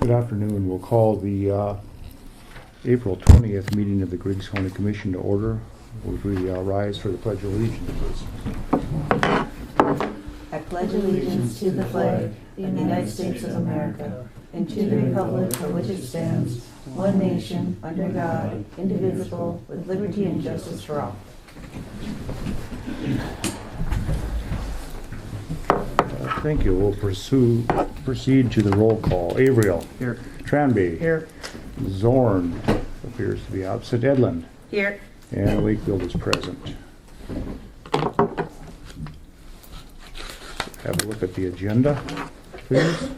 Good afternoon. We'll call the April 20th meeting of the Griggs County Commission to order. Would we rise for the Pledge of Allegiance, please? I pledge allegiance to the flag of the United States of America and to the republic for which it stands, one nation, under God, indivisible, with liberty and justice for all. Thank you. We'll proceed to the roll call. Averill. Here. Tranby. Here. Zorn appears to be absent. Edlund. Here. And Wakefield is present. Have a look at the agenda, please.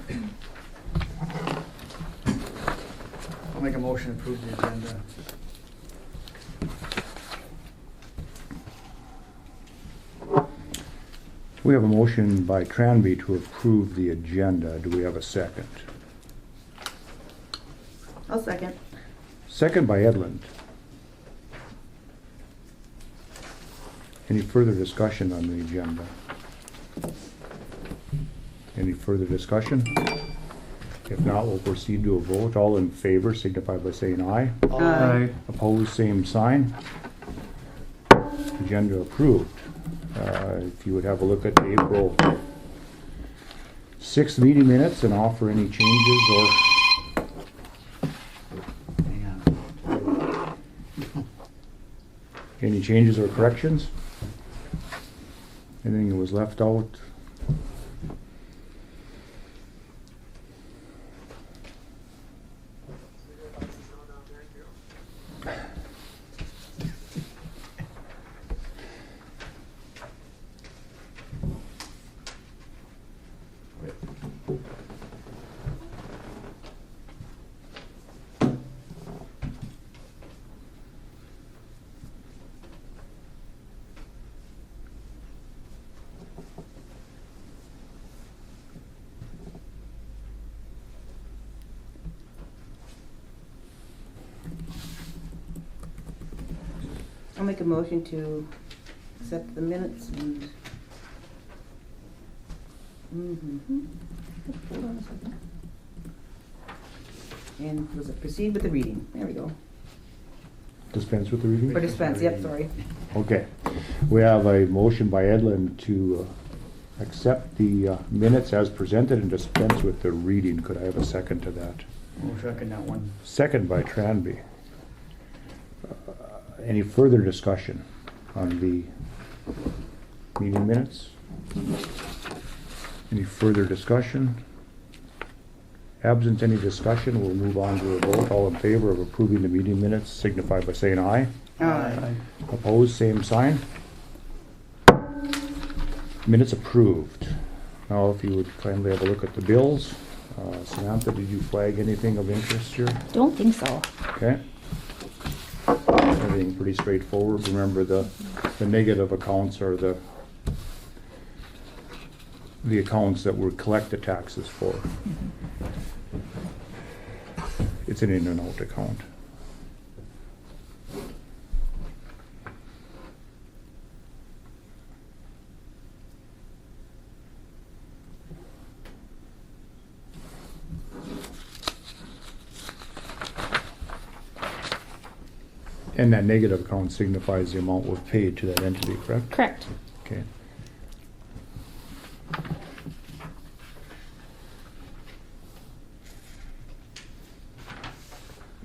I'll make a motion to approve the agenda. We have a motion by Tranby to approve the agenda. Do we have a second? I'll second. Second by Edlund. Any further discussion on the agenda? Any further discussion? If not, we'll proceed to a vote. All in favor signify by saying aye. Aye. Opposed, same sign. Agenda approved. If you would have a look at the April 6th meeting minutes and offer any changes or Hang on. any changes or corrections? Anything that was left out? I'll make a motion to accept the minutes and was it proceed with the reading? There we go. Dispense with the reading? Or dispense, yep, sorry. Okay. We have a motion by Edlund to accept the minutes as presented and dispense with the reading. Could I have a second to that? We'll second that one. Second by Tranby. Any further discussion on the meeting minutes? Any further discussion? Absent any discussion, we'll move on to a vote. All in favor of approving the meeting minutes signify by saying aye. Aye. Opposed, same sign. Minutes approved. Now, if you would kindly have a look at the bills. Samantha, did you flag anything of interest here? Don't think so. Okay. Everything pretty straightforward. Remember, the negative accounts are the accounts that we collect the taxes for. It's an in and out account. And that negative account signifies the amount we've paid to that entity, correct? Correct. Okay.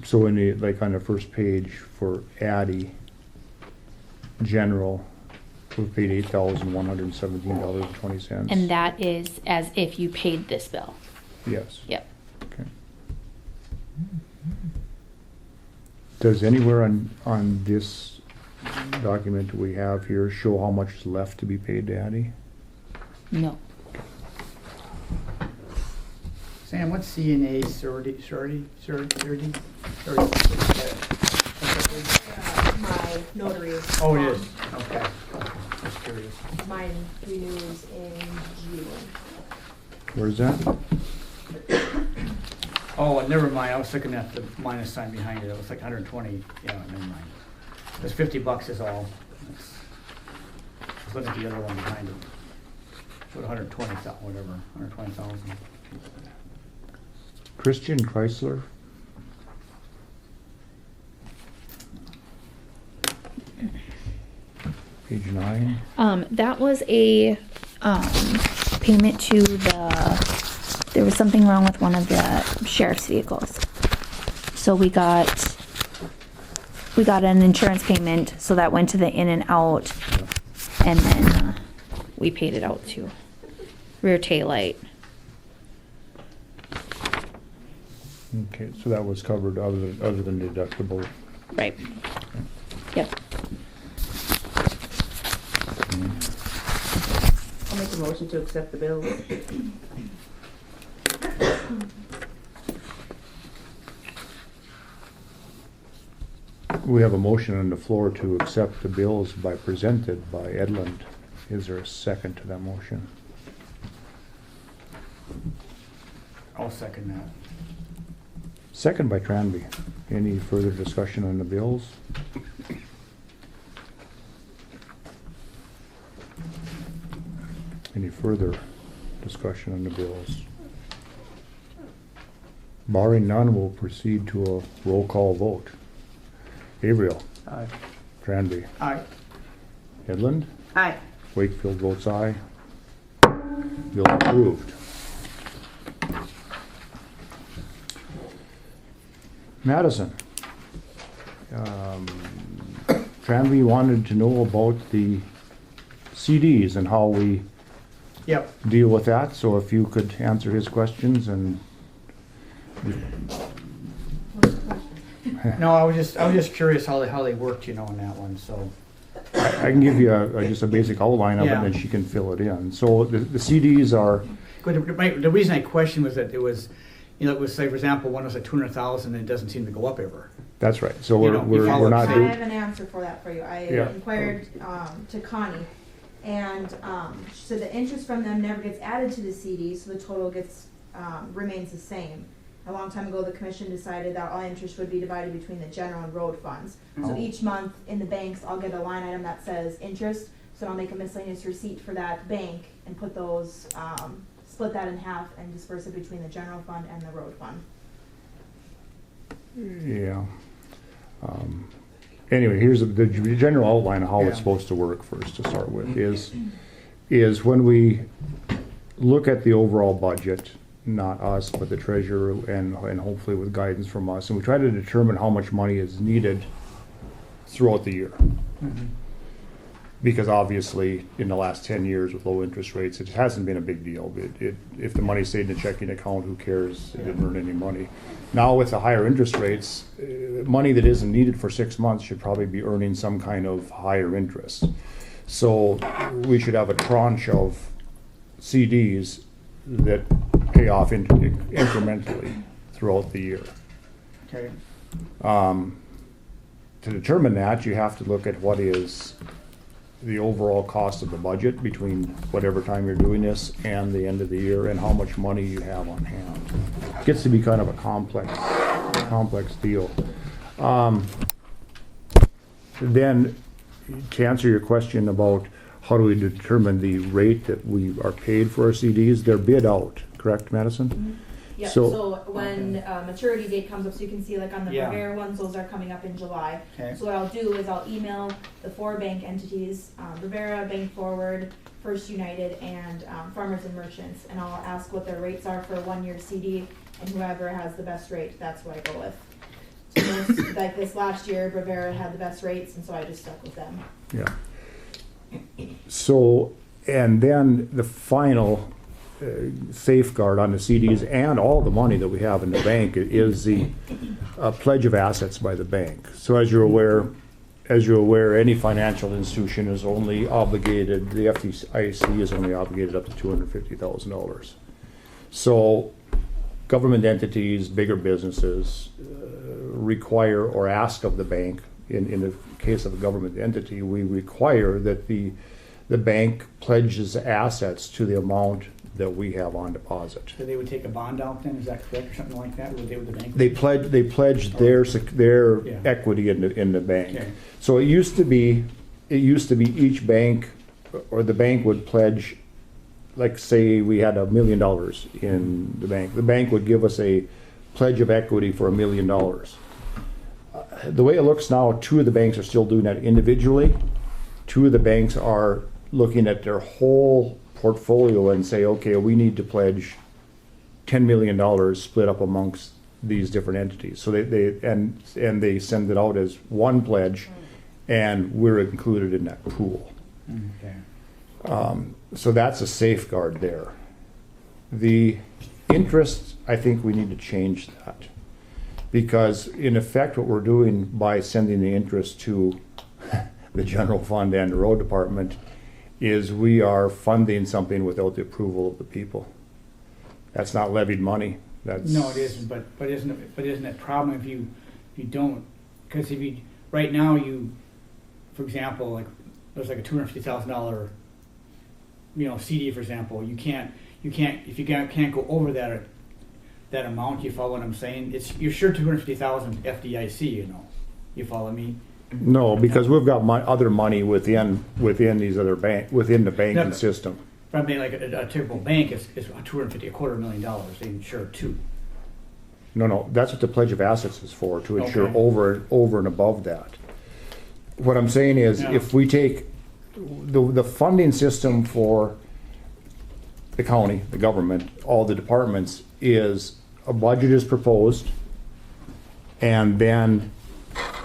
So in the, like on the first page for Addy, general, we've paid $8,117.20. And that is as if you paid this bill. Yes. Yep. Okay. Does anywhere on this document we have here show how much is left to be paid to Addy? No. Sam, what's CNA surety? My notary. Oh, it is. Okay. Just curious. Mine renews in June. Where's that? Oh, never mind. I was looking at the minus sign behind it. It was like 120. Yeah, never mind. It's $50 is all. That's, I was looking at the other one behind it. So 120,000, whatever, 120,000. Christian Chrysler. Page 9. That was a payment to there was something wrong with one of the sheriff's vehicles. So we got an insurance payment, so that went to the in and out, and then we paid it out too. Rear taillight. Okay, so that was covered other than deductible. Right. Yep. I'll make a motion to accept the bills. We have a motion on the floor to accept the bills presented by Edlund. Is there a second to that motion? I'll second that. Second by Tranby. Any further discussion on the bills? Any further discussion on the bills? Barring none, we'll proceed to a roll call vote. Averill. Aye. Tranby. Aye. Edlund. Aye. Wakefield votes aye. Bill approved. Madison. Tranby wanted to know about the CDs and how we Yep. deal with that, so if you could answer his questions and No, I was just curious how they worked, you know, on that one, so. I can give you just a basic outline of it and then Yeah. she can fill it in. So the CDs are, The reason I questioned was that it was, you know, it was, say, for example, one was like 200,000 and it doesn't seem to go up ever. that's right, so You know, you follow we're up not the I same. doing, have an answer for that for you. I Yeah. inquired to Connie, and she said the interest from them never gets added to the CD, so the total gets remains the same. A long time ago, the commission decided that all interest would be divided between the general and road funds. So Oh. each month in the banks, I'll get a line item that says interest, so I'll make a miscellaneous receipt for that bank and put those, split that in half and disperse it between the general fund and the road fund. yeah. Anyway, here's the general outline of how it's Yeah. supposed to work first to start with, is when we look at the overall budget, not us, but the treasurer and hopefully with guidance from us, and we try to determine how much money is needed throughout the year. Because obviously, in the last 10 years with low interest rates, it hasn't been a big deal. If the money stayed in the checking account, who cares? It didn't earn any money. Now with the higher interest rates, money that isn't needed for 6 months should probably be earning some kind of higher interest. So we should have a tranche of CDs that pay off incrementally throughout the year. Okay. To determine that, you have to look at what is the overall cost of the budget between whatever time you're doing this and the end of the year and how much money you have on hand. It gets to be kind of a complex deal. Then, to answer your question about how do we determine the rate that we are paid for our CDs, they're bid out, correct, Madison? Yeah, So- so when maturity date comes up, so you can see like on the Yeah. Revere ones, those are coming up in July. Okay. So what I'll do is I'll email the 4 bank entities, Rivera, Bank Forward, First United, and Farmers and Merchants, and I'll ask what their rates are for a 1-year CD, and whoever has the best rate, that's what I go with. So like this last year, Rivera had the best rates, and so I just stuck with them. Yeah. So, and then the final safeguard on the CDs and all the money that we have in the bank is the pledge of assets by the bank. So as you're aware, any financial institution is only obligated, the FDIC is only obligated up to $250,000. So government entities, bigger businesses require or ask of the bank, in the case of a government entity, we require that the bank pledges assets to the amount that we have on deposit. So they would take a bond out then, is that correct, or something like that, would they with the bank? They pledge their Yeah. equity in the bank. Okay. So it used to be each bank, or the bank would pledge, like say we had $1 million in the bank. The bank would give us a pledge of equity for $1 million. The way it looks now, 2 of the banks are still doing that individually. 2 of the banks are looking at their whole portfolio and say, okay, we need to pledge $10 million split up amongst these different entities. So they send it out as one pledge, and we're included in that pool. Okay. So that's a safeguard there. The interest, I think we need to change that. Because in effect, what we're doing by sending the interest to the general fund and the road department is we are funding something without the approval of the people. That's not levied money. That's. No, it isn't, but isn't it a problem if you don't, because if you, right now you, for example, like, there's like a $250,000, CD, for example, you can't, if you can't go over that amount, you follow what I'm saying? You're sure 250,000 FDIC, you follow me? No, because we've got other money within these other within the banking No, system. I mean, like a typical bank is $250,000, they insure 2. No, that's what the pledge of assets is for, to insure Okay. over and above that. What I'm saying is, Yeah. if we take the funding system for the county, the government, all the departments, is a budget is proposed, and then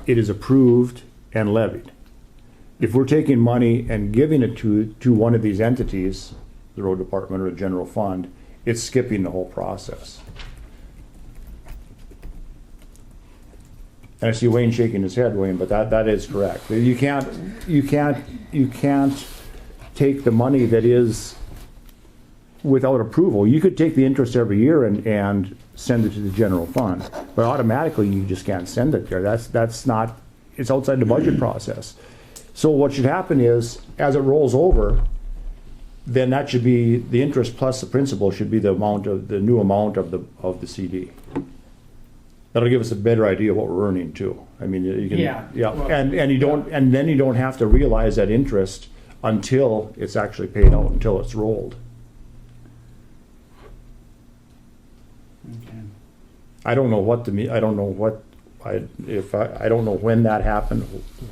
it is approved and levied. If we're taking money and giving it to one of these entities, the road department or the general fund, it's skipping the whole process. And I see Wayne shaking his head, Wayne, but that is correct. You can't take the money that is without approval. You could take the interest every year and send it to the general fund, but automatically you just can't send it there. That's not, it's outside the budget process. So what should happen is, as it rolls over, then that should be, the interest plus the principal should be the new amount of the CD. That'll give us a better idea of what we're earning too. I mean, you can, Yeah. Well, and then you don't have to realize that interest until it's actually paid out, until it's rolled. Okay. I don't know when that happened,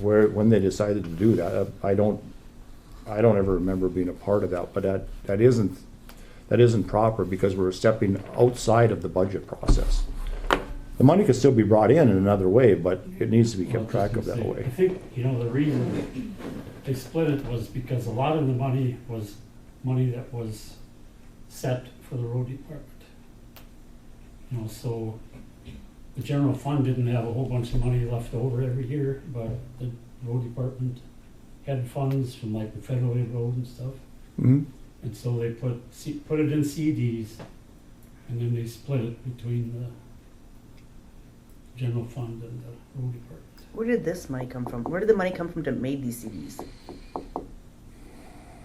when they decided to do that. I don't ever remember being a part of that, but that isn't proper, because we're stepping outside of the budget process. The money could still be brought in another way, but it needs to be kept track of that I way. think, the reason they split it was because a lot of the money was money that was set for the road department. So the general fund didn't have a whole bunch of money left over every year, but the road department had funds from like the federal aid road and stuff. Mhm. And so they put it in CDs, and then they split it between the general fund and the road department. Where did this money come from? Where did the money come from to make these CDs?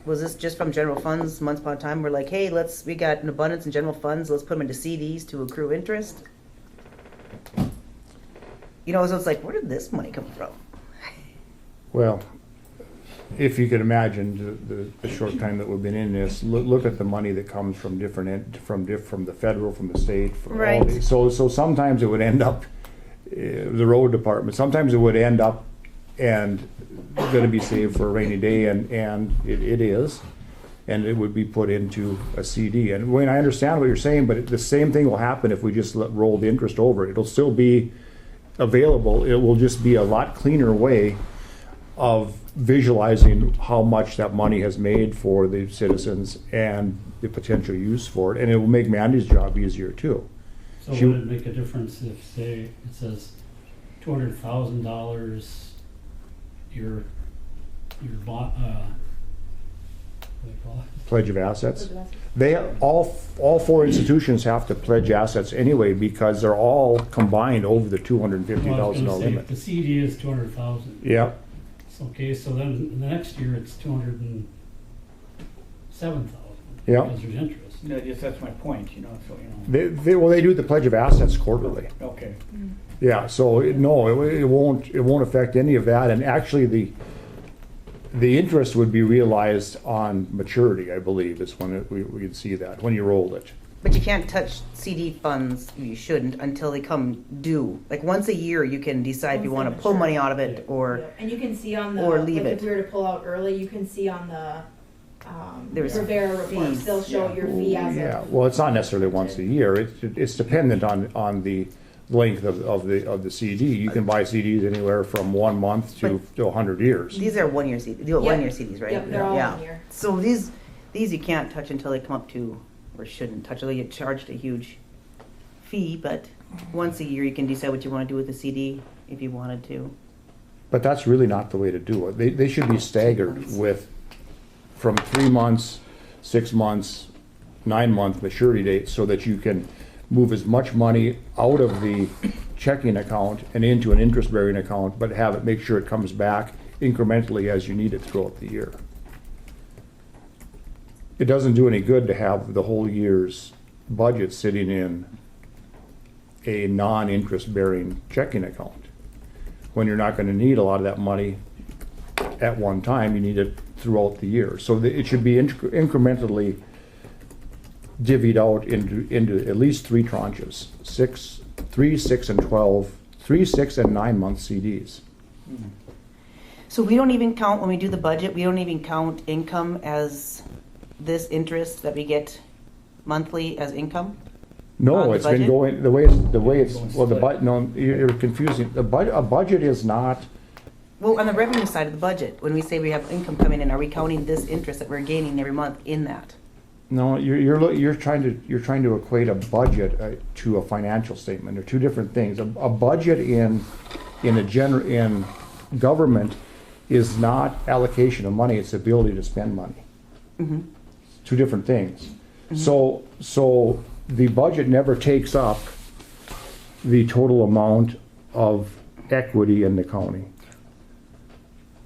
Was this just from general funds once upon a time? We're like, hey, we got an abundance in general funds, let's put them into CDs to accrue interest? So it's like, where did this money come from? Well, if you can imagine the short time that we've been in this, look at the money that comes from from the federal, from the state, from all Right. these. So sometimes it would end up the road department. Sometimes it would end up and going to be saved for a rainy day, and it is, and it would be put into a CD. And Wayne, I understand what you're saying, but the same thing will happen if we just roll the interest over. It'll still be available. It will just be a lot cleaner way of visualizing how much that money has made for the citizens and the potential use for it, and it will make Mandy's job easier too. So She- would it make a difference if, say, it says $200,000, your what do they call it? Pledge of assets. They, all 4 institutions have to pledge assets anyway, because they're all combined over the Well, I was gonna $250,000 say, limit. the CD is 200,000. Yeah, Okay, so then the next year it's 207,000. Yeah. Because there's interest. That's my point, so, they do the pledge of assets quarterly. okay. Yeah, so it won't affect any of that, and actually the interest would be realized on maturity, I believe, is when we could see that, when you rolled it. But you can't touch CD funds, you shouldn't, until they come due. Like once a year, you can decide if you Once want they to pull mature. money out of it or, And you can see on the, Or leave like it. if we were to pull out early, you can see on the, There's Rivera reports, fees. they'll show your fee as Yeah, of. well, it's not necessarily once a year. It's dependent on the length of the CD. You can buy CDs anywhere from 1 month to 100 years. these are one-year CDs, one-year CDs, right? Yep, they're all Yeah. 1 year. So these you can't touch until they come up to, or shouldn't touch, until you get charged a huge fee, but once a year you can decide what you want to do with the CD if you wanted to. But that's really not the way to do it. They should be staggered with from 3 months, 6 months, 9-month maturity dates so that you can move as much money out of the checking account and into an interest-bearing account, but have it, make sure it comes back incrementally as you need it throughout the year. It doesn't do any good to have the whole year's budget sitting in a non-interest-bearing checking account when you're not gonna need a lot of that money at one time. You need it throughout the year. So it should be incrementally divvied out into at least 3 tranches, 3, 6, and 12, 3, 6, and 9-month CDs. So we don't even count, when we do the budget, we don't even count income as this interest that we get monthly as income? On No, the it's been budget? going, the way it's, well, no, you're confusing. A budget is not, Well, on the revenue side of the budget, when we say we have income coming in, are we counting this interest that we're gaining every month in that? no, you're trying to equate a budget to a financial statement. They're two different things. A budget in government is not allocation of money, it's ability to spend money. Two different things. So the budget never takes up the total amount of equity in the county.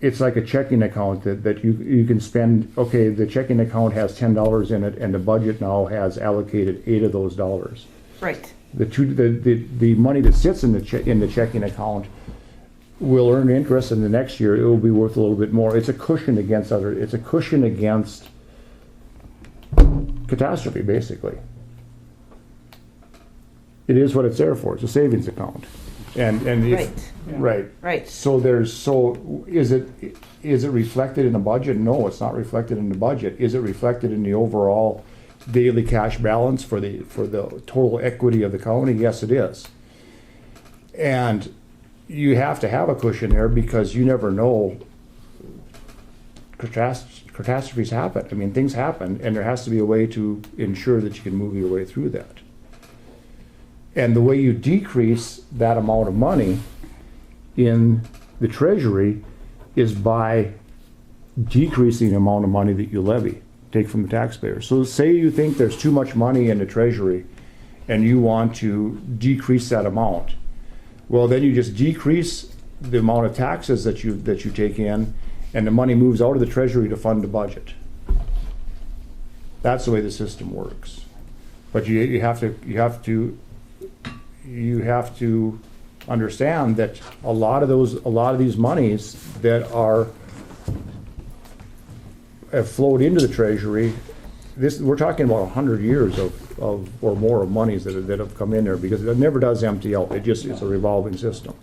It's like a checking account that you can spend, okay, the checking account has $10 in it and the budget now has allocated 8 of those dollars. Right. The money that sits in the checking account will earn interest, and the next year it will be worth a little bit more. It's a cushion against catastrophe, basically. It is what it's there for. It's a savings account. And if, right. Right. So is it reflected in the budget? No, it's not reflected in the budget. Is it reflected in the overall daily cash balance for the total equity of the county? Yes, it is. And you have to have a cushion there because you never know. Catastrophes happen. I mean, things happen, and there has to be a way to ensure that you can move your way through that. And the way you decrease that amount of money in the treasury is by decreasing the amount of money that you levy, take from the taxpayer. So say you think there's too much money in the treasury and you want to decrease that amount. Well, then you just decrease the amount of taxes that you take in, and the money moves out of the treasury to fund the budget. That's the way the system works. But you have to understand that a lot of these monies that have flowed into the treasury, we're talking about 100 years or more of monies that have come in there, because it never does empty out. It's a revolving system.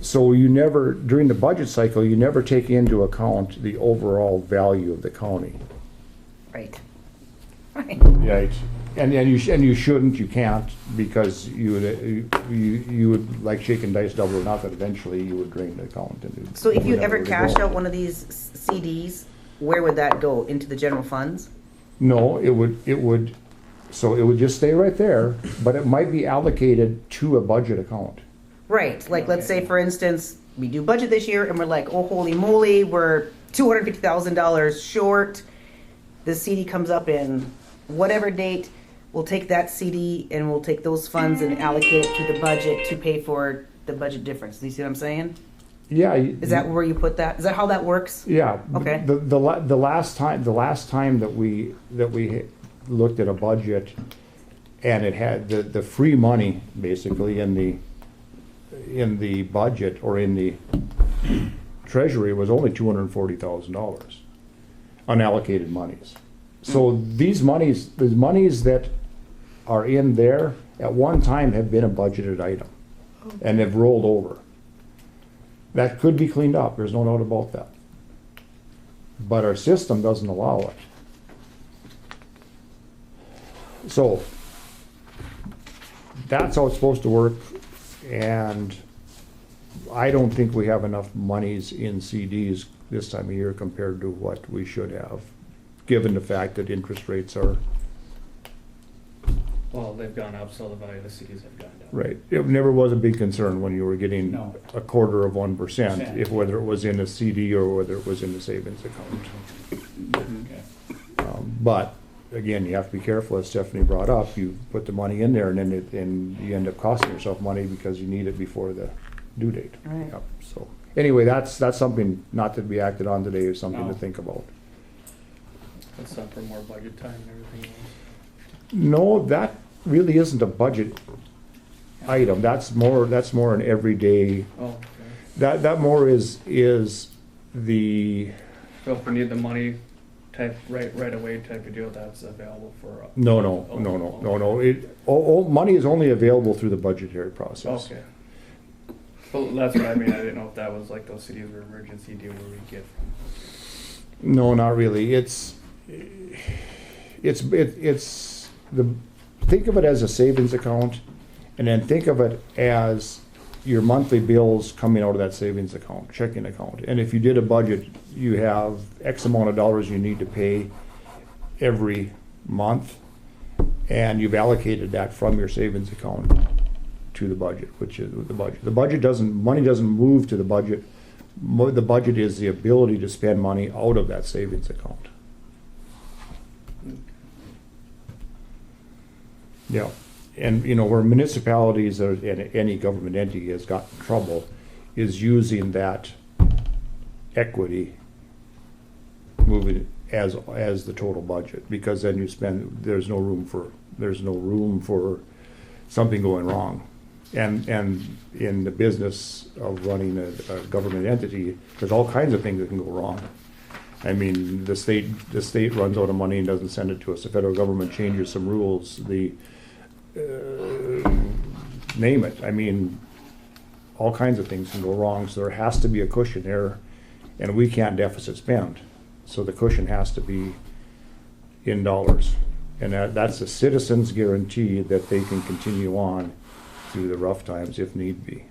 So during the budget cycle, you never take into account the overall value of the county. Right. Right. Right. And you shouldn't, you can't, because you would, like shaking dice, double or nothing, eventually you would drain the account. So if you ever cash out one of these CDs, where would that go? Into the general funds? No, it would just stay right there, but it might be allocated to a budget account. Right. Like, let's say, for instance, we do budget this year and we're like, oh, holy moly, we're $250,000 short. The CD comes up in whatever date. We'll take that CD and we'll take those funds and allocate it to the budget to pay for the budget difference. Do you see what I'm saying? Yeah. Is that where you put that? Is that how that works? Yeah. Okay. The last time that we looked at a budget, and it had the free money basically in the budget or in the treasury was only $240,000 unallocated monies. So these monies that are in there at one time have been a budgeted item and have rolled over. That could be cleaned up, there's no doubt about that. But our system doesn't allow it. So that's how it's supposed to work, and I don't think we have enough monies in CDs this time of year compared to what we should have, given the fact that interest rates are, Well, they've gone up, so the value of the CDs have gone down. right. It never was a big concern when you were getting No. a quarter of 1%, if whether it was in a CD or whether it was in a savings account. Okay. But again, you have to be careful, as Stephanie brought up, you put the money in there and then and you end up costing yourself money because you need it before the due date. Right. Yep, so, anyway, that's something not to be acted on today, is something No. to think about. That's not for more budget time and everything else. No, that really isn't a budget item, that's more an everyday, Oh, okay. that more is the, So if we need the money type, right away type of deal, that's available for. no, money is only available through the budgetary process. Okay. Well, that's what I mean, I didn't know if that was like those CDs were emergency deal where we get from. No, not really. Think of it as a savings account, and then think of it as your monthly bills coming out of that savings account, checking account. And if you did a budget, you have X amount of dollars you need to pay every month, and you've allocated that from your savings account to the budget, which is the budget. Money doesn't move to the budget. The budget is the ability to spend money out of that savings account. Yeah, and where municipalities or any government entity has got in trouble is using that equity moving as the total budget, because then there's no room for something going wrong. And in the business of running a government entity, there's all kinds of things that can go wrong. I mean, the state runs out of money and doesn't send it to us. The federal government changes some rules. Name it. I mean, all kinds of things can go wrong. So there has to be a cushion there, and we can't deficit spend. So the cushion has to be in dollars, and that's the citizens' guarantee that they can continue on through the rough times if need be.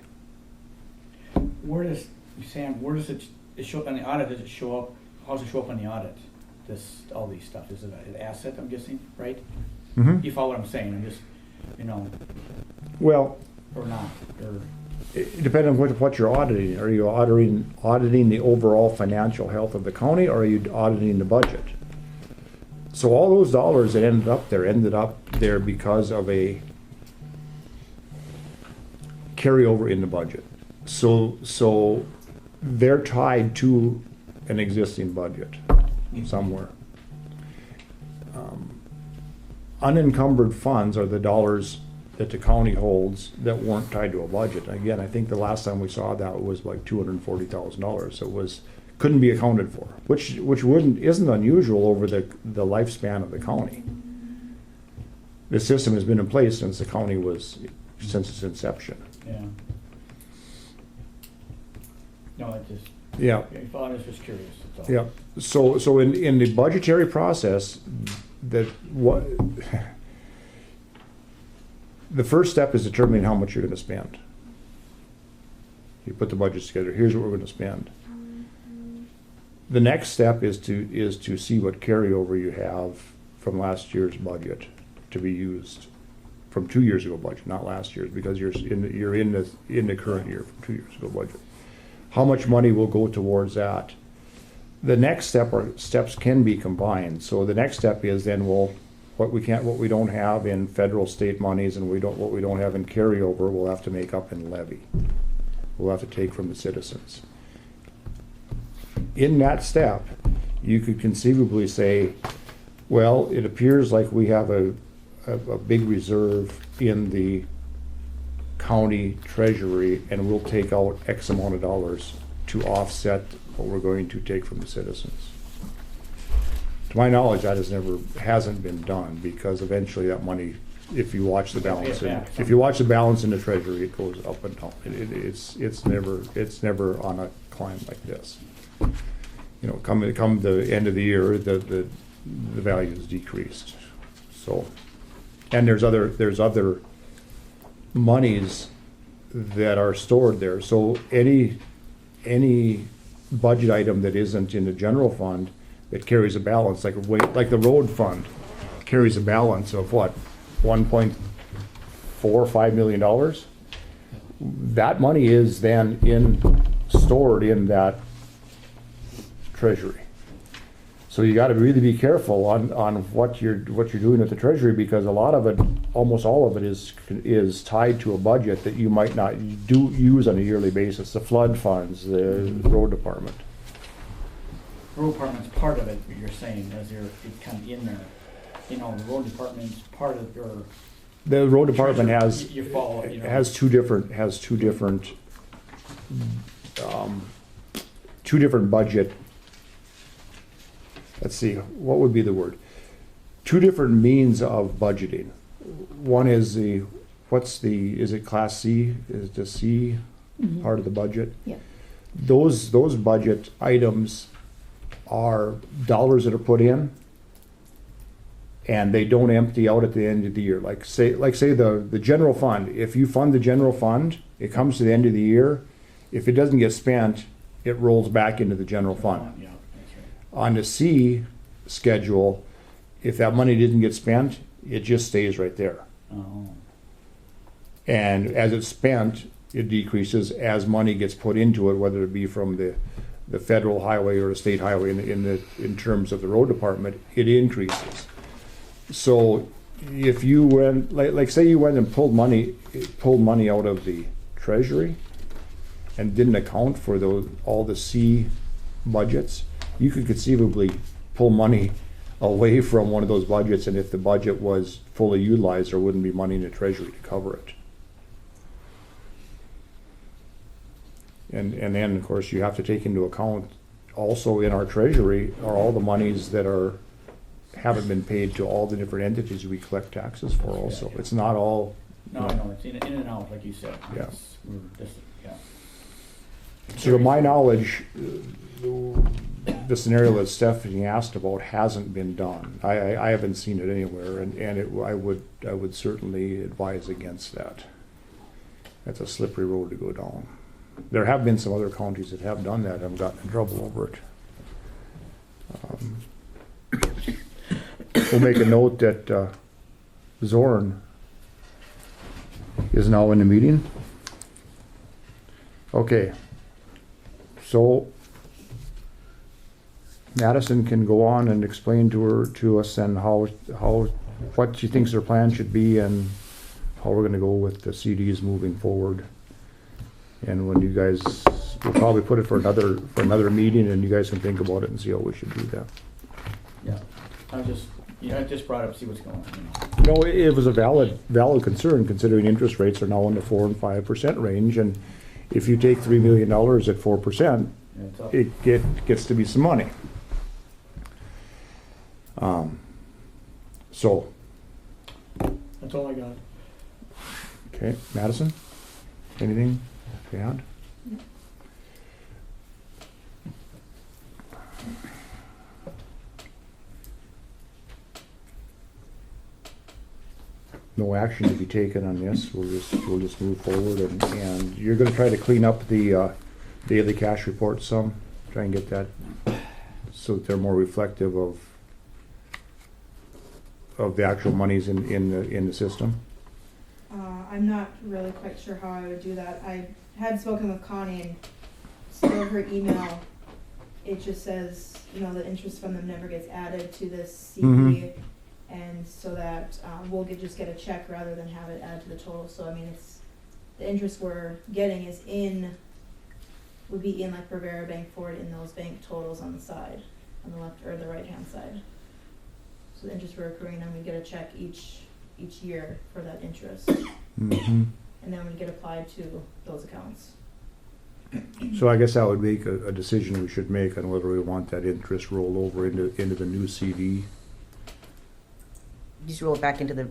Where does it show up on the audit? Does it show up? How does it show up on the audit? All these stuff. Is it an asset? I'm guessing, right? Mm-hmm. You follow what I'm saying? I'm just, Well, or not, or it depends on what you're auditing. Are you auditing the overall financial health of the county, or are you auditing the budget? So all those dollars that ended up there because of a carryover in the budget. So they're tied to an existing budget somewhere. Unencumbered funds are the dollars that the county holds that weren't tied to a budget. Again, I think the last time we saw that was like $240,000. So it couldn't be accounted for, which isn't unusual over the lifespan of the county. The system has been in place since since its inception. yeah. No, I just. Yeah. I was just curious. That's all. Yeah, so in the budgetary process, the first step is determining how much you're gonna spend. You put the budgets together, here's what we're gonna spend. The next step is to see what carryover you have from last year's budget to be used, from 2 years ago budget, not last year's, because you're in the current year from 2 years ago budget. How much money will go towards that? The next steps can be combined. So the next step is then what we don't have in federal state monies and what we don't have in carryover, we'll have to make up in levy. We'll have to take from the citizens. In that step, you could conceivably say, well, it appears like we have a big reserve in the county treasury, and we'll take out X amount of dollars to offset what we're going to take from the citizens. To my knowledge, that hasn't been done, because eventually that money, if you watch the balance, if you watch the balance in the treasury, it goes up and down. It's never on a climb like this. You know, come the end of the year, the value is decreased. So, and there's other monies that are stored there. So any budget item that isn't in the general fund that carries a balance, like the road fund carries a balance of what, $1.45 million. That money is then stored in that treasury. So you got to really be careful on what you're doing with the treasury, because a lot of it, almost all of it, is tied to a budget that you might not use on a yearly basis. The flood funds, the road department. Road department's part of it, what you're saying, as it's kind of in there. You know, the road department's part of your. The road department You follow, you know. has two different budget. Let's see, what would be the word? Two different means of budgeting. One is is it Class C? Is the C part of the budget? Yeah. Those budget items are dollars that are put in, and they don't empty out at the end of the year. Like say the general fund. If you fund the general fund, it comes to the end of the year. If it doesn't get spent, it rolls back into the general fund. Yeah, that's right. On the C schedule, if that money didn't get spent, it just stays right there. Oh. And as it's spent, it decreases as money gets put into it, whether it be from the federal highway or the state highway. In terms of the road department, it increases. So if you went, like say you went and pulled money out of the treasury and didn't account for all the C budgets, you could conceivably pull money away from one of those budgets, and if the budget was fully utilized, there wouldn't be money in the treasury to cover it. And then, of course, you have to take into account also in our treasury are all the monies that haven't been paid to all the different entities we collect taxes for also. It's not all. No, I know, it's in and out, like you said. Yeah. Yeah. So to my knowledge, the scenario that Stephanie asked about hasn't been done. I haven't seen it anywhere, I would certainly advise against that. That's a slippery road to go down. There have been some other counties that have done that and gotten in trouble over it. We'll make a note that Zorn is now in the meeting. Okay. So Madison can go on and explain to us and what she thinks their plan should be and how we're gonna go with the CDs moving forward. And when you guys, we'll probably put it for another meeting, and you guys can think about it and see how we should do that. Yeah, I just brought up, see what's going on, No, it was a valid concern, considering interest rates are now in the 4% and 5% range, and if you take $3 million at 4%, Yeah, it's up. it gets to be some money. So, That's all I got. okay, Madison, anything to add? No action to be taken on this. We'll just move forward, and you're gonna try to clean up the daily cash report some, try and get that so that they're more reflective of the actual monies in the system. I'm not really quite sure how I would do that. I had spoken with Connie, and still her email, it just says, the interest from them never gets added to this CD. Mhm. And so that we'll just get a check rather than have it added to the total. So I mean, it's the interest we're getting would be in like Rivera Bank Forward in those bank totals on the side, on the left or the right hand side. So the interest we're accruing, and we get a check each year for that interest, Mm-hmm. and then we get applied to those accounts. So I guess that would make a decision we should make on whether we want that interest rolled over into the new CD. You just roll it back into the,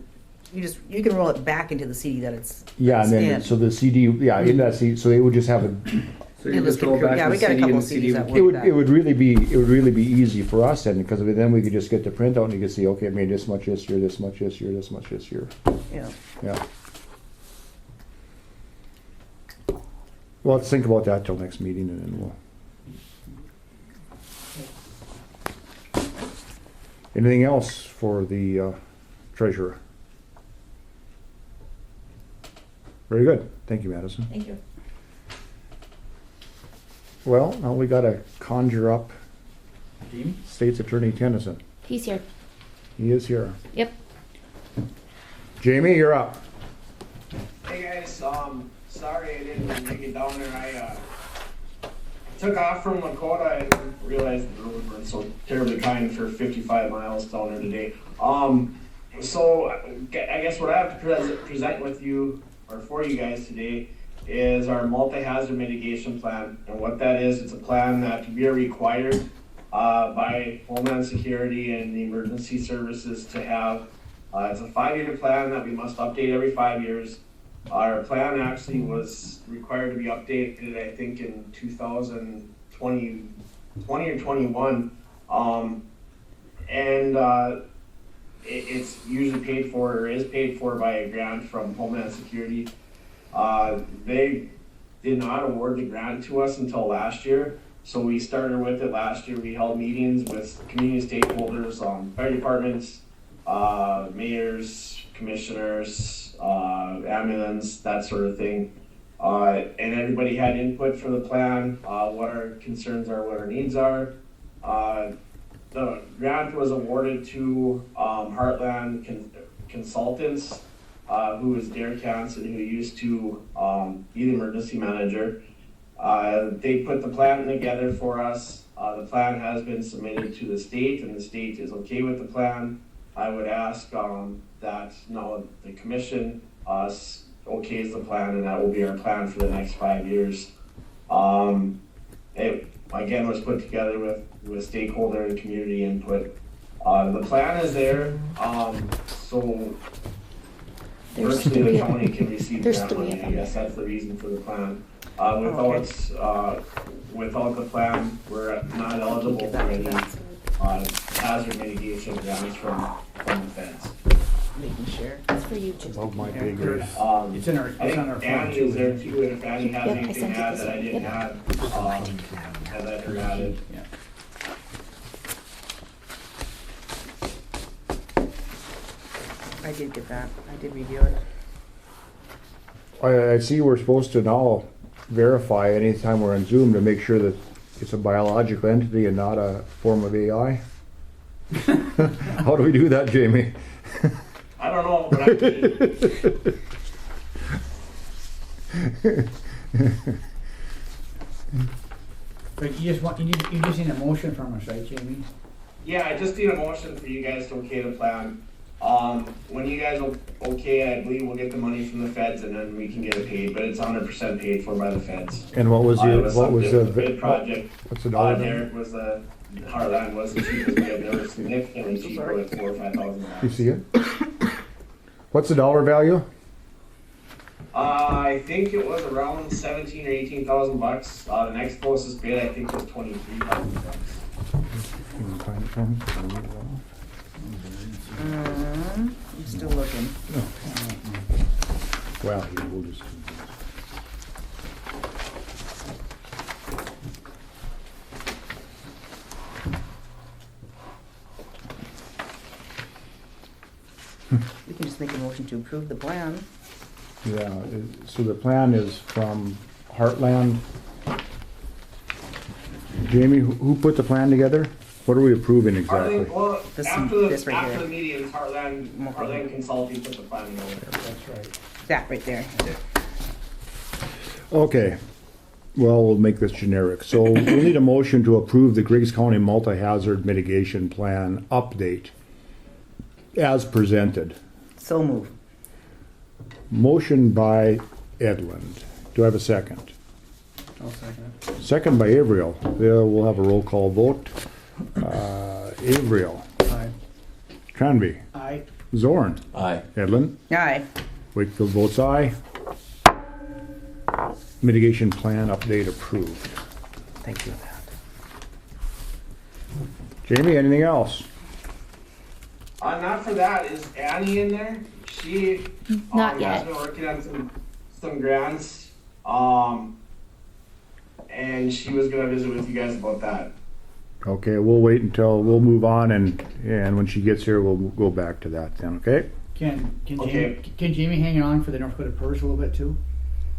you can roll it back into the CD that it's. Yeah, and then, in. so the CD, yeah, in that CD, so they would just have a, So you just roll back Yeah, the we got a CD couple and the CD CDs that would it work. would, it would really be easy for us then, because then we could just get the printout and you could see, okay, I made this much this year, this much this year, this much this year. Yeah. Yeah. Well, let's think about that till next meeting and then we'll. Anything else for the treasurer? Very good. Thank you, Madison. Thank you. Well, now we gotta conjure up Jamie? State's Attorney Tennyson. He's here. He is here. Yep. Jamie, you're up. Hey guys, sorry I didn't make it down there. I took off from Lakota and realized the roads weren't so terribly kind for 55 miles down there today. So I guess what I have to present with you, or for you guys today, is our multi-hazard mitigation plan. And what that is, it's a plan that we are required by Homeland Security and the emergency services to have. It's a 5-year plan that we must update every 5 years. Our plan actually was required to be updated, I think, in 2020 or 21. It's usually paid for, or is paid for, by a grant from Homeland Security. They did not award the grant to us until last year. So we started with it last year. We held meetings with community stakeholders, fire departments, mayors, commissioners, ambulance, that sort of thing. And everybody had input for the plan, what our concerns are, what our needs are. The grant was awarded to Heartland Consultants, who is Derek Hansen, who used to be the emergency manager. They put the plan together for us. The plan has been submitted to the state, and the state is okay with the plan. I would ask that now the commission okays the plan, and that will be our plan for the next 5 years. It again was put together with stakeholder and community input. The plan is there, so There's virtually three the of county them. can receive There's grant three money. of I them. guess that's the reason for the plan. Without the plan, we're not eligible for any hazard mitigation grants from the feds. Making sure. That's for you, Jim. Above my Yeah, pay there's- grade. It's on our I think phone Annie too. is there too, and if Annie has Yep, I anything sent to it add this that I way. didn't Yep. add, I'd let her add it. Yeah. I did get that. I did review it. I see we're supposed to now verify anytime we're on Zoom to make sure that it's a biological entity and not a form of AI. How do we do that, Jamie? I don't know, but I can. But you just need a motion from us, right, Jamie? Yeah, I just need a motion for you guys to okay the plan. When you guys okay, I believe we'll get the money from the feds and then we can get it paid, but it's 100% paid for by the feds. And what was It the, was what was something- the, bid project? what's the dollar? Derek was Heartland was the cheapest bid. They were significantly cheaper with $4,000 or $5,000. You see it? What's the dollar value? I think it was around 17 or 18,000 bucks. The next closest bid I think was 23,000 bucks. I'm still looking. Well, here, we'll just. We can just make a motion to approve the plan. Yeah, so the plan is from Heartland. Jamie, who put the plan together? What are we approving exactly? Well, This- after this right the here. meetings, Heartland Consulting put the plan together. That's right. That right there. Okay, well, we'll make this generic. So we'll need a motion to approve the Griggs County Multi-Hazard Mitigation Plan update as presented. So move. Motion by Edlund. Do I have a second? I'll second it. Second by Avriel. There we'll have a roll call vote. Avriel, Aye. Tranby, Aye. Zorn, Aye. Edlin, Aye. Wakefield votes aye. Mitigation plan update approved. Thank you. Jamie, anything else? Not for that. Is Annie in there? She Not has yet. been working on some grants. And she was gonna visit with you guys about that. Okay, we'll wait until, we'll move on and when she gets here, we'll go back to that then, okay? Can Okay. Jamie hang on for the North Dakota PERS a little bit too?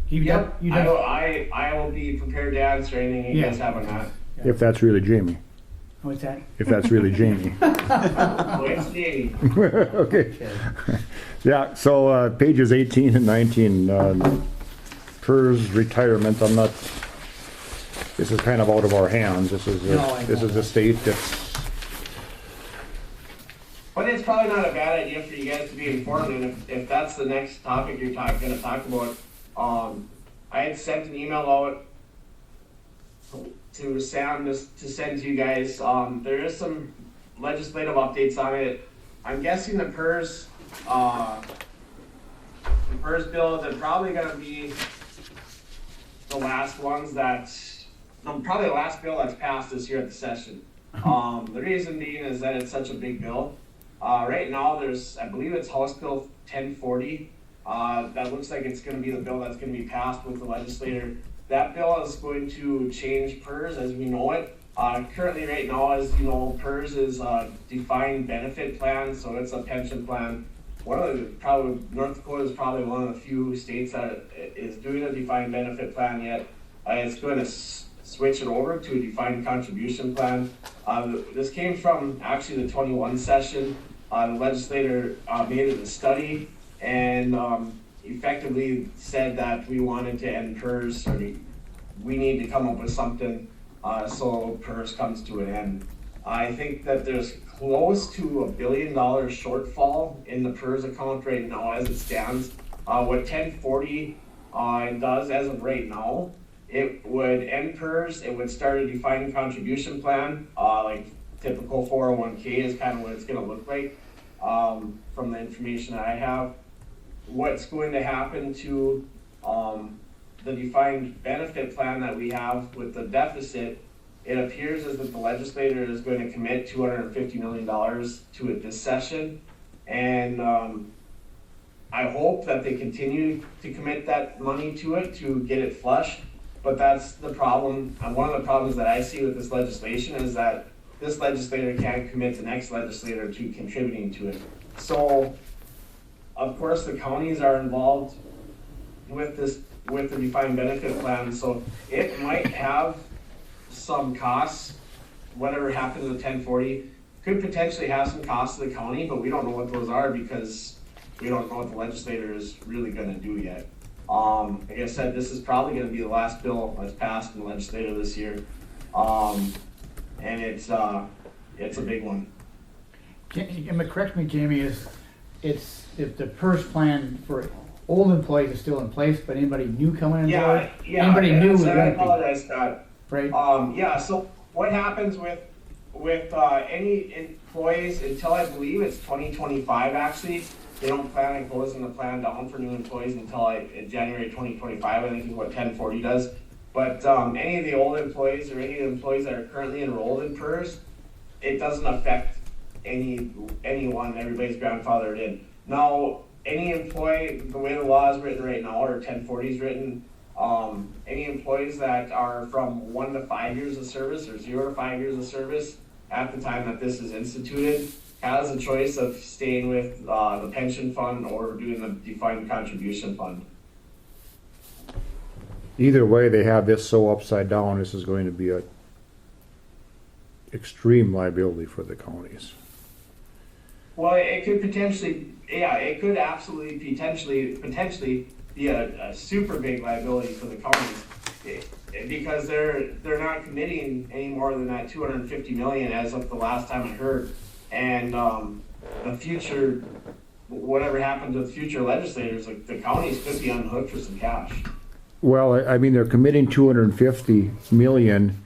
You Yep. you I will be prepared to answer anything you Yeah. guys have on that. If that's really Jamie. What's that? If that's really Jamie. Oh, it's Danny. Okay. Yeah, so pages 18 and 19, PERS retirement, I'm not, this is kind of out of our hands. This is, No, I this know is a that. state that's, But it's probably not a bad idea for you guys to be informed, and if that's the next topic you're gonna talk about, I had sent an email out to Sam to send to you guys. There is some legislative updates on it. I'm guessing the PERS bills are probably gonna be the last ones probably the last bill that's passed this year at the session. The reason being is that it's such a big bill. Right now, I believe it's House Bill 1040. That looks like it's gonna be the bill that's gonna be passed with the legislator. That bill is going to change PERS as we know it. Currently, right now, as you know, PERS is a defined benefit plan, so it's a pension plan. North Dakota is probably one of the few states that is doing a defined benefit plan yet. It's going to switch it over to a defined contribution plan. This came from actually the 21 session. The legislator made it a study and effectively said that we wanted to end PERS, or we need to come up with something so PERS comes to an end. I think that there's close to $1 billion shortfall in the PERS account right now as it stands. What 1040 does as of right now, it would end PERS, it would start a defined contribution plan, like typical 401k is kind of what it's going to look like from the information that I have. What's going to happen to the defined benefit plan that we have with the deficit, it appears as if the legislator is going to commit $250 million to it this session. And I hope that they continue to commit that money to it to get it flushed. But that's the problem. And one of the problems that I see with this legislation is that this legislator can't commit the next legislator to contributing to it. So, of course, the counties are involved with the defined benefit plan. So it might have some costs. Whatever happens with 1040 could potentially have some costs to the county, but we don't know what those are because we don't know what the legislator is really going to do yet. Like I said, this is probably going to be the last bill that's passed in the legislature this year, and it's a big one. Correct me, Jamie. It's if the PERS plan for old employees is still in place, but anybody new coming in board, anybody new I won't be. apologize, Scott. Right. So what happens with any employees until I believe it's 2025 actually, they don't plan on closing the plan down for new employees until January 2025, I think is what 1040 does. But any of the old employees or any of the employees that are currently enrolled in PERS, it doesn't affect anyone, everybody's grandfathered in. Now, any employee, the way the law is written right now, or 1040 is written, any employees that are from 1 to 5 years of service or 0 to 5 years of service at the time that this is instituted has a choice of staying with the pension fund or doing the defined contribution fund. either way, they have this so upside down, this is going to be a extreme liability for the counties. Well, it could potentially, it could absolutely potentially be a super big liability for the counties because they're not committing any more than that $250 million as of the last time I heard, and the future, whatever happens with future legislators, like the counties could be on the hook for some cash. Well, I mean, they're committing 250 million,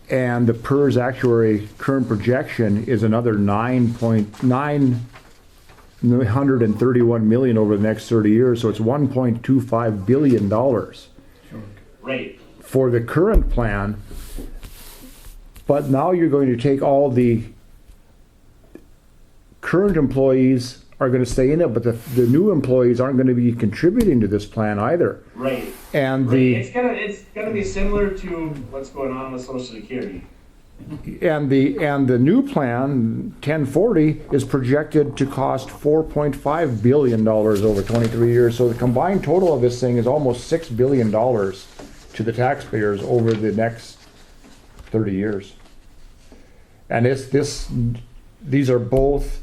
and the PERS actuary current projection is another 931 million over the next 30 years, so it's $1.25 billion Right. for the current plan. But now you're going to take all the current employees are going to stay in it, but the new employees aren't going to be contributing to this plan either. Right. And Right. It's gonna be similar to what's going on with Social Security. the new plan, 1040, is projected to cost $4.5 billion over 23 years. So the combined total of this thing is almost $6 billion to the taxpayers over the next 30 years. And these are both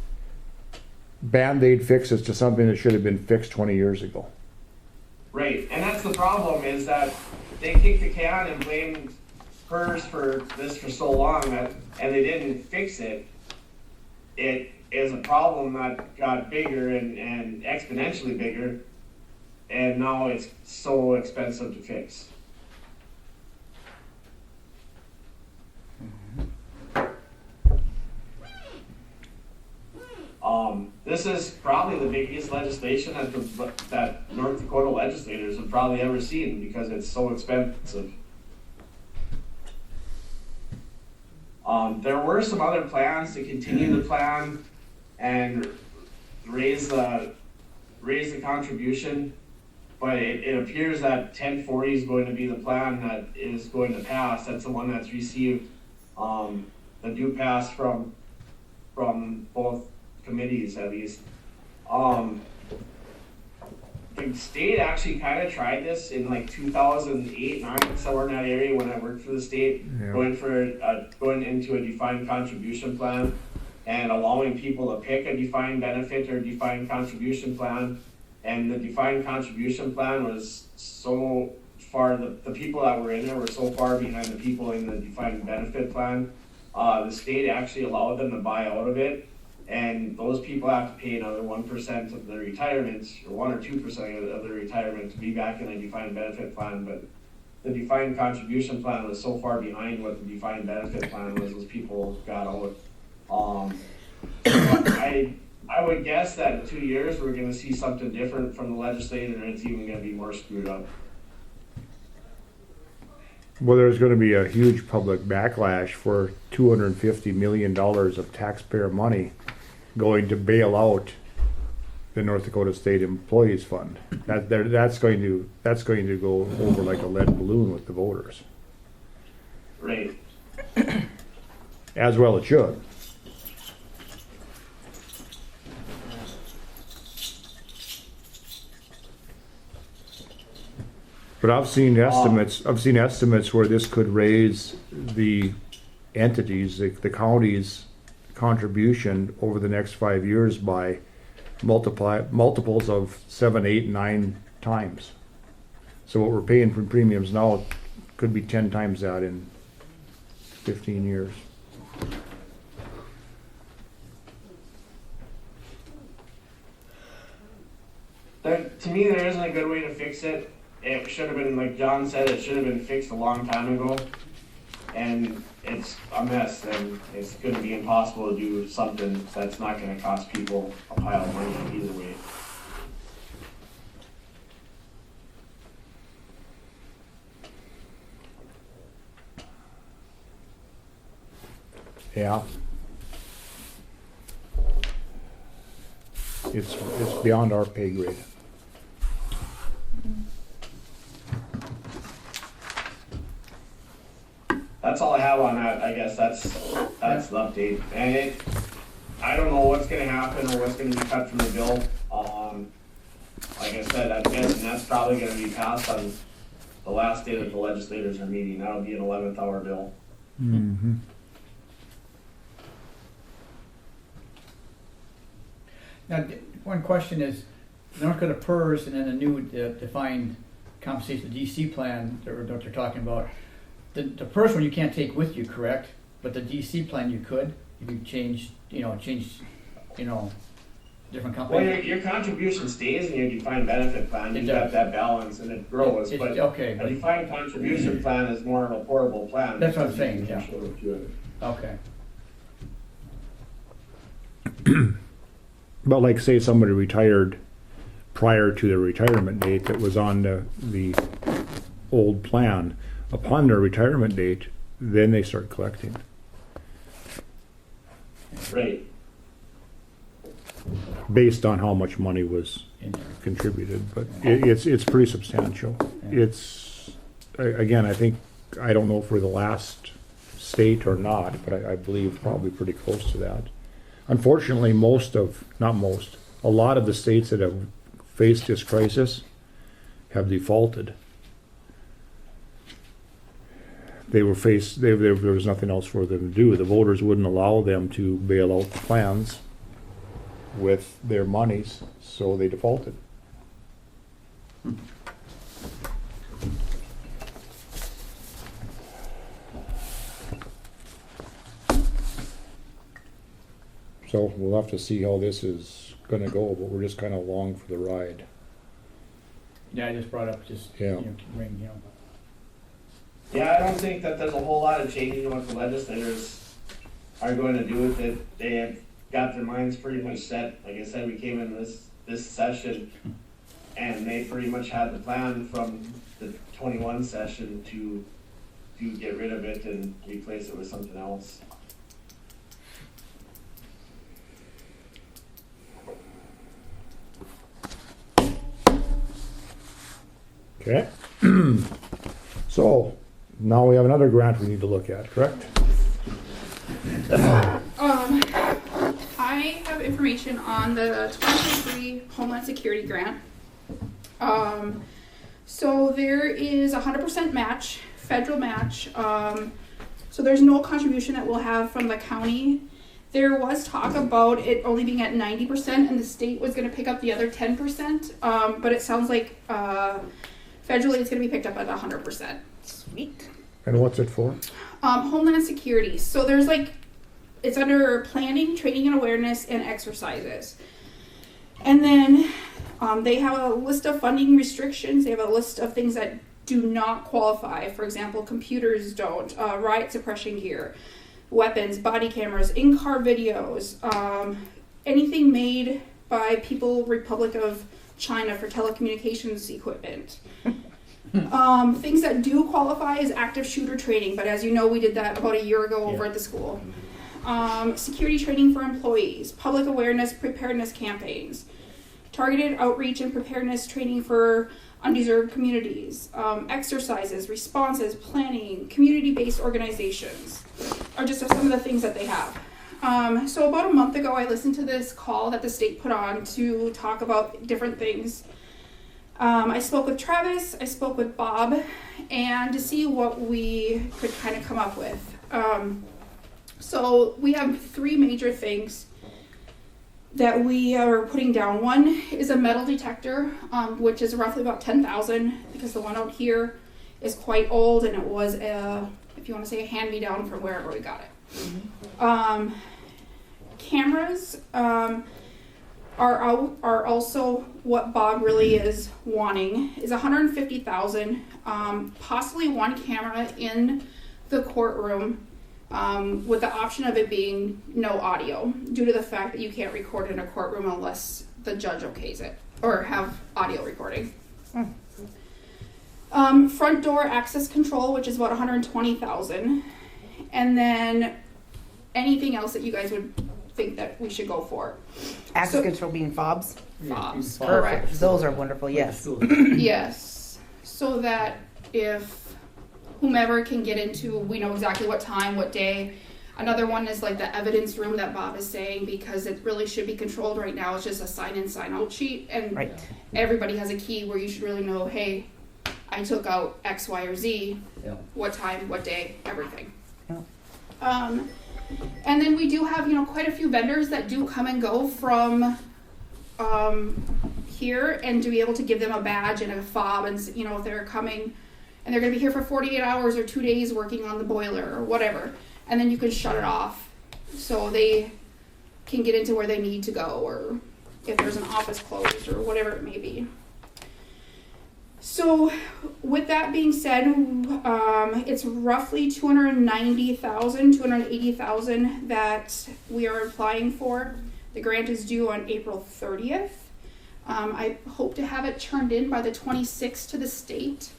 Band-Aid fixes to something that should have been fixed 20 years ago. Right, and that's the problem, is that they kicked the can and blamed PERS for this for so long and they didn't fix it. It is a problem that got bigger and exponentially bigger, and now it's so expensive to fix. This is probably the biggest legislation that North Dakota legislators have probably ever seen, because it's so expensive. There were some other plans to continue the plan and raise the contribution, but it appears that 1040 is going to be the plan that is going to pass. That's the one that's received the due pass from both committees, at least. The state actually kind of tried this in like 2008, 9, somewhere in that area when I worked for the state, Yeah. going into a defined contribution plan and allowing people to pick a defined benefit or defined contribution plan. And the defined contribution plan was so far, the people that were in there were so far behind the people in the defined benefit plan. The state actually allowed them to buy out of it. And those people have to pay another 1% of their retirement, or 1 or 2% of their retirement, to be back in a defined benefit plan. But the defined contribution plan was so far behind what the defined benefit plan was, those people got out. I would guess that in 2 years we're going to see something different from the legislature, and it's even going to be more screwed up. Well, there's going to be a huge public backlash for $250 million of taxpayer money going to bail out the North Dakota State Employees Fund. That's going to go over like a lead balloon with the voters. Right. As well it should. But I've seen estimates where this could raise the entities, the county's contribution over the next 5 years by multiples of 7, 8, 9 times. So what we're paying for premiums now could be 10 times that in 15 years. To me, there isn't a good way to fix it. It should have been, like John said, it should have been fixed a long time ago. And it's a mess, and it's going to be impossible to do something that's not going to cost people a pile of money either way. Yeah. It's beyond our pay grade. That's all I have on that. I guess that's the update. And I don't know what's going to happen or what's going to be cut from the bill. Like I said, I'm guessing that's probably going to be passed on the last day that the legislators are meeting. That'll be an 11th hour bill. Mm-hmm. Now, one question is, North Dakota PERS and then the new defined compensation, the DC plan that they're talking about. The first one you can't take with you, correct? But the DC plan you could, if you change different Well, companies? your contribution stays in your defined benefit plan, you've got that balance and it grows, but Okay, a but, defined contribution plan is more of a portable plan. That's what I'm saying, yeah. okay. But like say somebody retired prior to their retirement date that was on the old plan, upon their retirement date, then they start collecting. Right. Based on how much money was In there. contributed, but it's pretty substantial. Yeah. Again, I don't know if we're the last state or not, but I believe probably pretty close to that. Unfortunately, a lot of the states that have faced this crisis have defaulted. There was nothing else for them to do. The voters wouldn't allow them to bail out the plans with their monies, so they defaulted. So we'll have to see how this is gonna go, but we're just kinda along for the ride. Yeah, I just brought up just, Yeah. ring, Yeah, I don't think that there's a whole lot of changing what the legislators are going to do with it. They have got their minds pretty much set. Like I said, we came in this session and they pretty much had the plan from the 21 session to get rid of it and replace it with something else. Okay. So, now we have another grant we need to look at, correct? I have information on the 2023 Homeland Security Grant. So there is 100% match, federal match. So there's no contribution that we'll have from the county. There was talk about it only being at 90% and the state was going to pick up the other 10%. But it sounds like federally it's going to be picked up at 100%. Sweet. And what's it for? Homeland Security. So there's it's under planning, training and awareness, and exercises. And then they have a list of funding restrictions. They have a list of things that do not qualify. For example, computers don't, riot suppression gear, weapons, body cameras, in-car videos, anything made by People Republic of China for telecommunications equipment. Things that do qualify is active shooter training, but as you know, we did that about a year ago over at the school. Security training for employees, public awareness, preparedness campaigns, targeted outreach and preparedness training for undeserved communities, exercises, responses, planning, community-based organizations are just some of the things that they have. So about a month ago, I listened to this call that the state put on to talk about different things. I spoke with Travis, I spoke with Bob, and to see what we could kind of come up with. So we have three major things that we are putting down. One is a metal detector, which is roughly about $10,000 because the one out here is quite old and it was if you want to say a hand-me-down from wherever we got it. Mm-hmm. Cameras are also what Bob really is wanting, is $150,000, possibly one camera in the courtroom. With the option of it being no audio, due to the fact that you can't record in a courtroom unless the judge okays it, or have audio recording. Front door access control, which is about $120,000, and then anything else that you guys would think that we should go for. Access control being fobs. Fobs, Perfect. correct. Those are wonderful. Yes. Yes, so that if whomever can get into, we know exactly what time, what day. Another one is like the evidence room that Bob is saying, because it really should be controlled right now. It's just a sign-in, sign-out sheet, and Right. everybody has a key where you should really know, hey, I took out X, Y, or Z, Yeah. what time, what day, everything. Yeah. And then we do have, quite a few vendors that do come and go from here, and to be able to give them a badge and a fob, and if they're coming and they're going to be here for 48 hours or 2 days working on the boiler or whatever, and then you can shut it off so they can get into where they need to go, or if there's an office closed or whatever it may be. So with that being said, it's roughly 290,000, 280,000 that we are applying for. The grant is due on April 30th. I hope to have it turned in by the 26th to the state.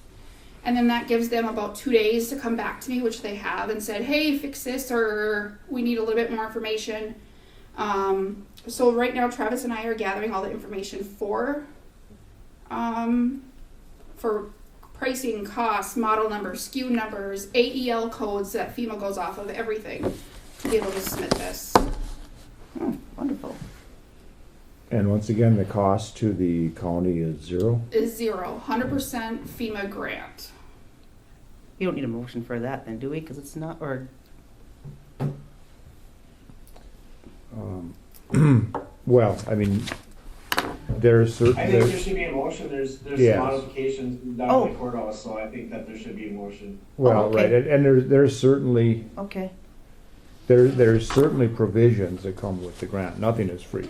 And then that gives them about 2 days to come back to me, which they have, and said, hey, fix this, or we need a little bit more information. So right now, Travis and I are gathering all the information for pricing, costs, model numbers, SKU numbers, AEL codes that FEMA goes off of, everything, to be able to submit this. Oh, wonderful. And once again, the cost to the county is zero? Is 100% FEMA grant. You don't need a motion for that then, do we? Because it's not, or, Well, I mean, there's certain, I think there should be a motion, there's Yes. modifications done Oh. in the courthouse, so I think that there should be a motion. well, okay. right, and there's certainly, okay. there's certainly provisions that come with the grant. Nothing is free.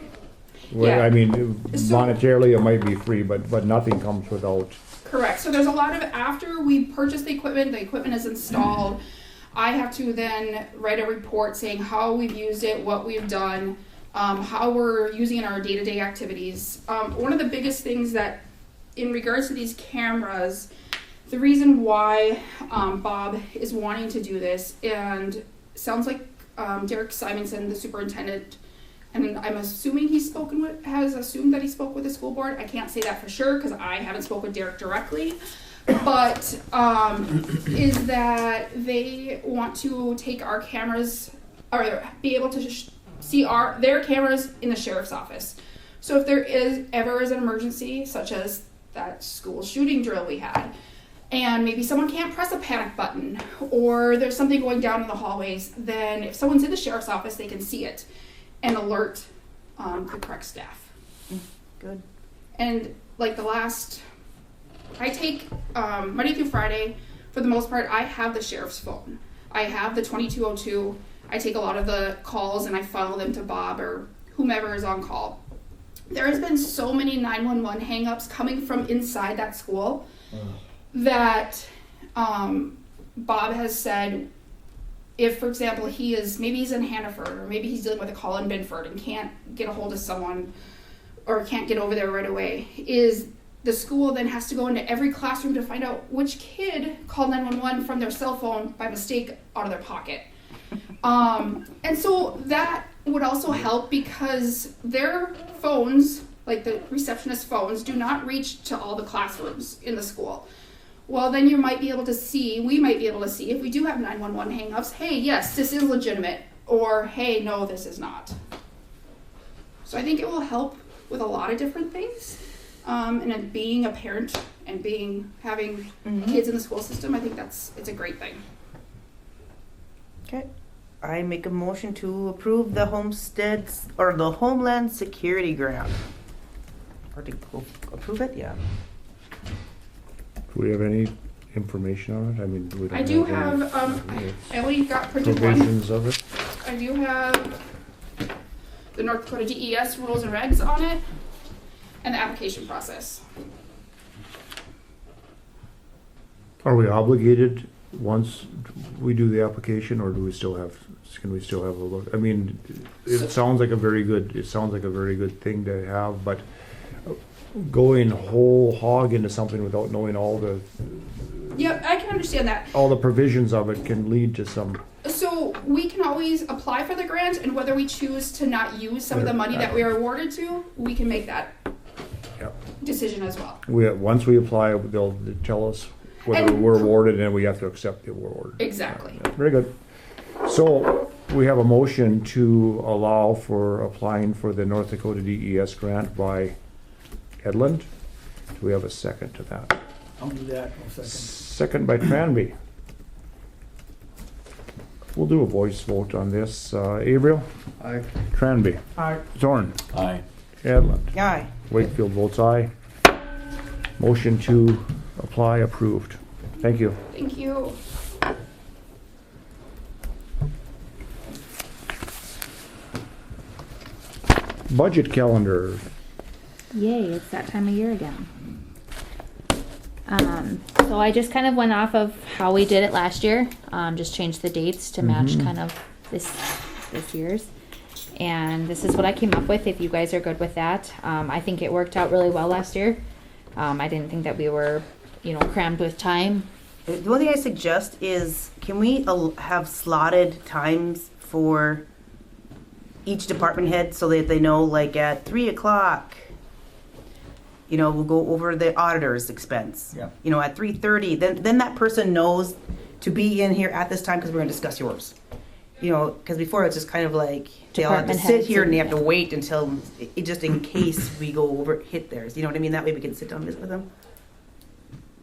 Well, Yeah. I mean, So- monetarily, it might be free, but nothing comes without. Correct. So there's a lot of, after we purchase the equipment is installed, I have to then write a report saying how we've used it, what we've done, how we're using it in our day-to-day activities. One of the biggest things that, in regards to these cameras, the reason why Bob is wanting to do this, and sounds like Derek Simonson, the superintendent, and I'm assuming has assumed that he spoke with the school board. I can't say that for sure because I haven't spoken with Derek directly. But is that they want to take our cameras, or be able to see their cameras in the sheriff's office. So if there ever is an emergency, such as that school shooting drill we had, and maybe someone can't press a panic button, or there's something going down in the hallways, then if someone's in the sheriff's office, they can see it and alert the correct staff. Good. And like I take Monday through Friday, for the most part, I have the sheriff's phone. I have the 2202. I take a lot of the calls and I funnel them to Bob or whomever is on call. There has been so many 911 hangups coming from inside that school that Bob has said, if, for example, maybe he's in Hannaford, or maybe he's dealing with a call in Binford and can't get a hold of someone or can't get over there right away, is the school then has to go into every classroom to find out which kid called 911 from their cell phone by mistake out of their pocket. And so that would also help because their phones, like the receptionist phones, do not reach to all the classrooms in the school. Well, then we might be able to see, if we do have 911 hangups, hey, yes, this is legitimate, or hey, no, this is not. So I think it will help with a lot of different things. And then being a parent and having kids in the school system, I think it's a great thing. Okay. I make a motion to approve the the Homeland Security Grant. Or to approve it, yeah. Do we have any information on it? I mean, we don't I do any have, I only got printed one. provisions of it. I do have the North Dakota DES rules and regs on it and the application process. Are we obligated once we do the application, or can we still have a look? I mean, it sounds like a very good thing to have, but going whole hog into something without knowing all the Yep, I can understand that. all the provisions of it can lead to some. So we can always apply for the grant, and whether we choose to not use some of the money that we are awarded to, we can make that decision as well. Once we apply, they'll tell us whether And- we're awarded, and we have to accept the award. Exactly. Yeah, very good. So we have a motion to allow for applying for the North Dakota DES grant by Edlund. Do we have a second to that? I'll do that. Second by Tranby. We'll do a voice vote on this. Averill? Aye. Tranby? Aye. Zorn? Aye. Edlund? Aye. Wakefield votes aye. Motion to apply approved. Thank you. Thank you. Budget calendar. Yay, it's that time of year again. So I just kind of went off of how we did it last year, just changed the dates to match kind of this year's. And this is what I came up with, if you guys are good with that. I think it worked out really well last year. I didn't think that we were, crammed with time. The one thing I suggest is, can we have slotted times for each department head so that they know, like at 3:00, we'll go over the auditor's expense. Yeah. At 3:30, then that person knows to be in here at this time because we're going to discuss yours. Because before it's just kind of like they all have to Department sit heads here and and- they have to wait until, just in case we go over, hit theirs. You know what I mean? That way we can sit down and visit with them.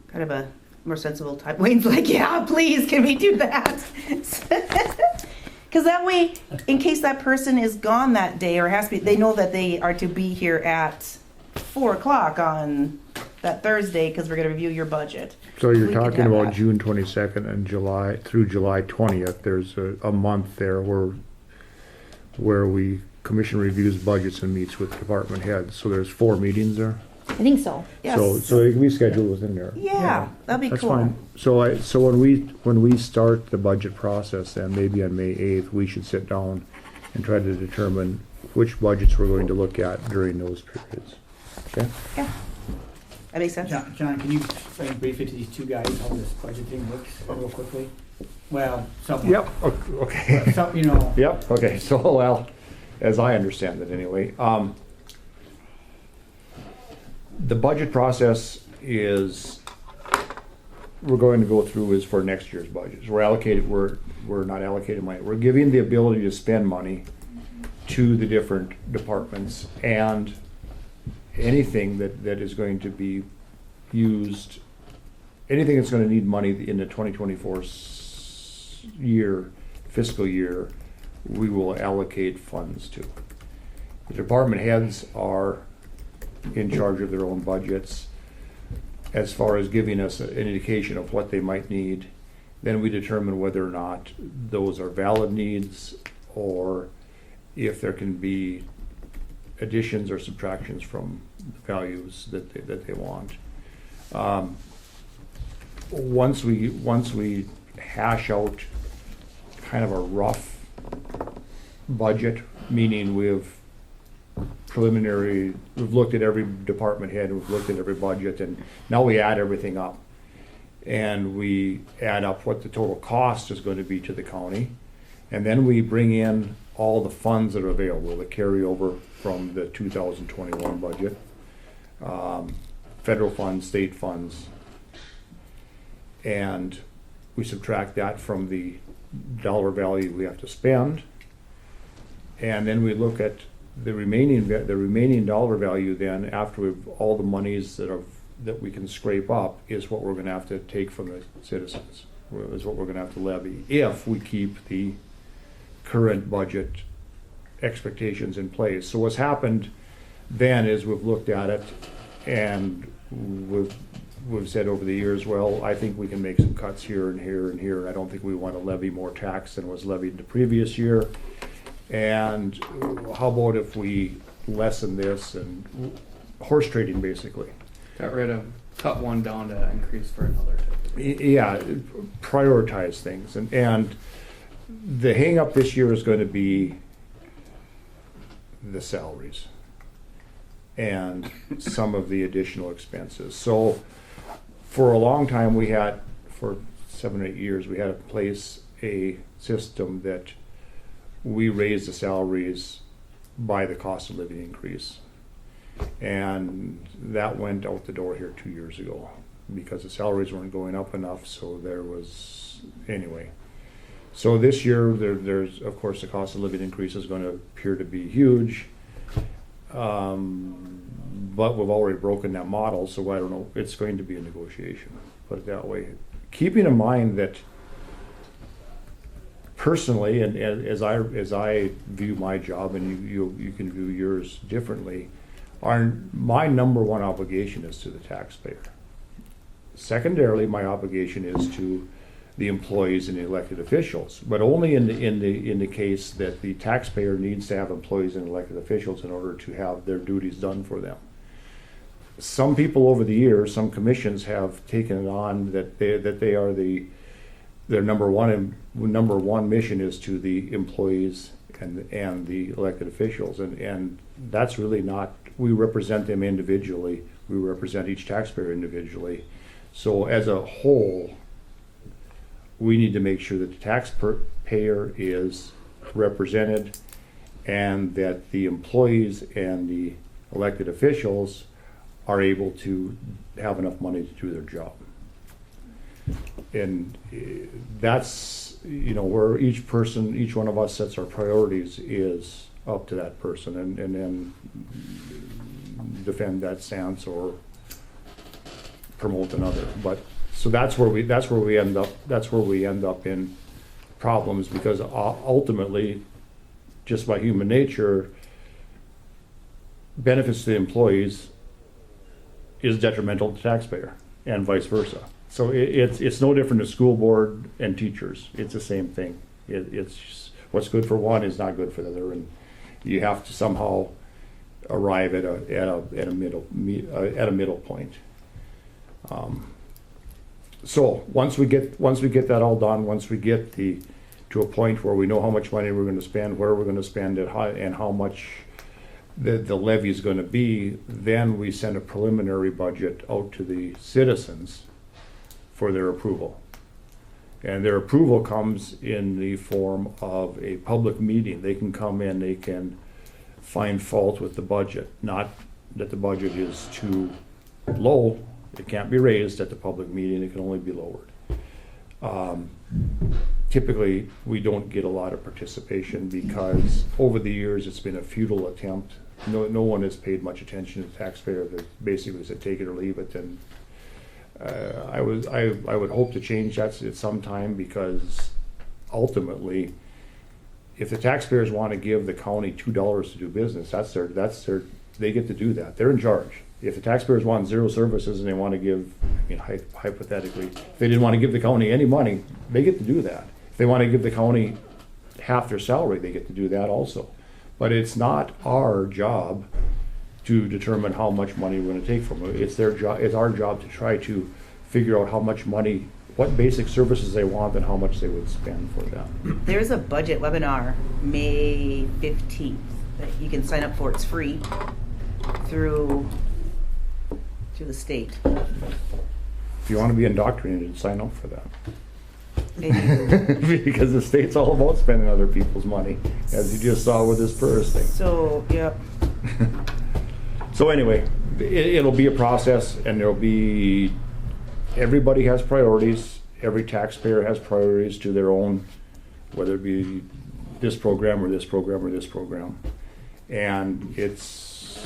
Kind of a more sensible type. Wayne's like, yeah, please, can we do that? Because that way, in case that person is gone that day or has to be, they know that they are to be here at 4:00 on that Thursday because we're going to review your budget. So you're We can talking have about that. June 22nd and through July 20th. There's a month there where we commission reviews budgets and meets with department heads. So there's 4 meetings there. I think so. Yes. So it can be scheduled within there. Yeah, that'd be That's cool. fine. So when we start the budget process, then maybe on May 8th, we should sit down and try to determine which budgets we're going to look at during those periods. Okay? That makes sense. John, can you explain briefly to these two guys how this budget thing works real quickly? Well, somewhat. Yep. Okay. Some, Yep. Okay. So, well, as I understand it anyway, the budget process we're going to go through is for next year's budgets. We're not allocating money. We're giving the ability to spend money to the different departments, and anything that is going to be used, anything that's going to need money in the 2024 fiscal year, we will allocate funds to. The department heads are in charge of their own budgets as far as giving us an indication of what they might need. Then we determine whether or not those are valid needs, or if there can be additions or subtractions from the values that they want. Once we hash out kind of a rough budget, meaning we've looked at every department head, we've looked at every budget, and now we add everything up. And we add up what the total cost is going to be to the county. And then we bring in all the funds that are available, the carryover from the 2021 budget, federal funds, state funds. And we subtract that from the dollar value we have to spend. And then we look at the remaining dollar value then, after all the monies that we can scrape up, is what we're going to have to take from the citizens, is what we're going to have to levy if we keep the current budget expectations in place. So what's happened then is we've looked at it, and we've said over the years, well, I think we can make some cuts here and here and here. I don't think we want to levy more tax than was levied the previous year. And how about if we lessen this, and horse trading basically. Cut one down to increase for another. Yeah, prioritize things. And the hang up this year is going to be the salaries and some of the additional expenses. So for a long time for 7 or 8 years, we had in place a system that we raised the salaries by the cost of living increase. And that went out the door here 2 years ago because the salaries weren't going up enough. So anyway. So this year, there's, of course, the cost of living increase is going to appear to be huge. But we've already broken that model, so I don't know, it's going to be a negotiation, put it that way. Keeping in mind that personally, and as I view my job, and you can view yours differently, my number one obligation is to the taxpayer. Secondarily, my obligation is to the employees and the elected officials, but only in the case that the taxpayer needs to have employees and elected officials in order to have their duties done for them. some people over the years, some commissions have taken it on that they are their number one mission is to the employees and the elected officials, and that's really not, we represent them individually, we represent each taxpayer individually. So as a whole, we need to make sure that the taxpayer is represented and that the employees and the elected officials are able to have enough money to do their job. And that's, where each one of us sets our priorities is up to that person, and then defend that stance or promote another. But so that's where we end up in problems, because ultimately, just by human nature, benefits to the employees is detrimental to the taxpayer, and vice versa. So it's no different to school board and teachers. It's the same thing. It's just, what's good for one is not good for the other, and you have to somehow arrive at a middle point. So once we get that all done, once we get to a point where we know how much money we're going to spend, where we're going to spend it, and how much the levy is going to be, then we send a preliminary budget out to the citizens for their approval. And their approval comes in the form of a public meeting. They can come in, they can find fault with the budget, not that the budget is too low. It can't be raised at the public meeting, it can only be lowered. Typically, we don't get a lot of participation because over the years it's been a futile attempt. No one has paid much attention to the taxpayer. They basically said take it or leave it. And I would hope to change that at some time, because ultimately, if the taxpayers want to give the county $2 to do business, they get to do that. They're in charge. If the taxpayers want 0 services and they want to give, hypothetically, if they didn't want to give the county any money, they get to do that. If they want to give the county half their salary, they get to do that also. But it's not our job to determine how much money we're going to take from them. It's their job. It's our job to try to figure out how much money, what basic services they want, and how much they would spend for them. There's a budget webinar May 15th that you can sign up for. It's free through the state. If you want to be indoctrinated, sign up for that. Because the state's all about spending other people's money, as you just saw with this PERS thing. So, yeah. So anyway, it'll be a process, and everybody has priorities. Every taxpayer has priorities to their own, whether it be this program or this program or this program. And it's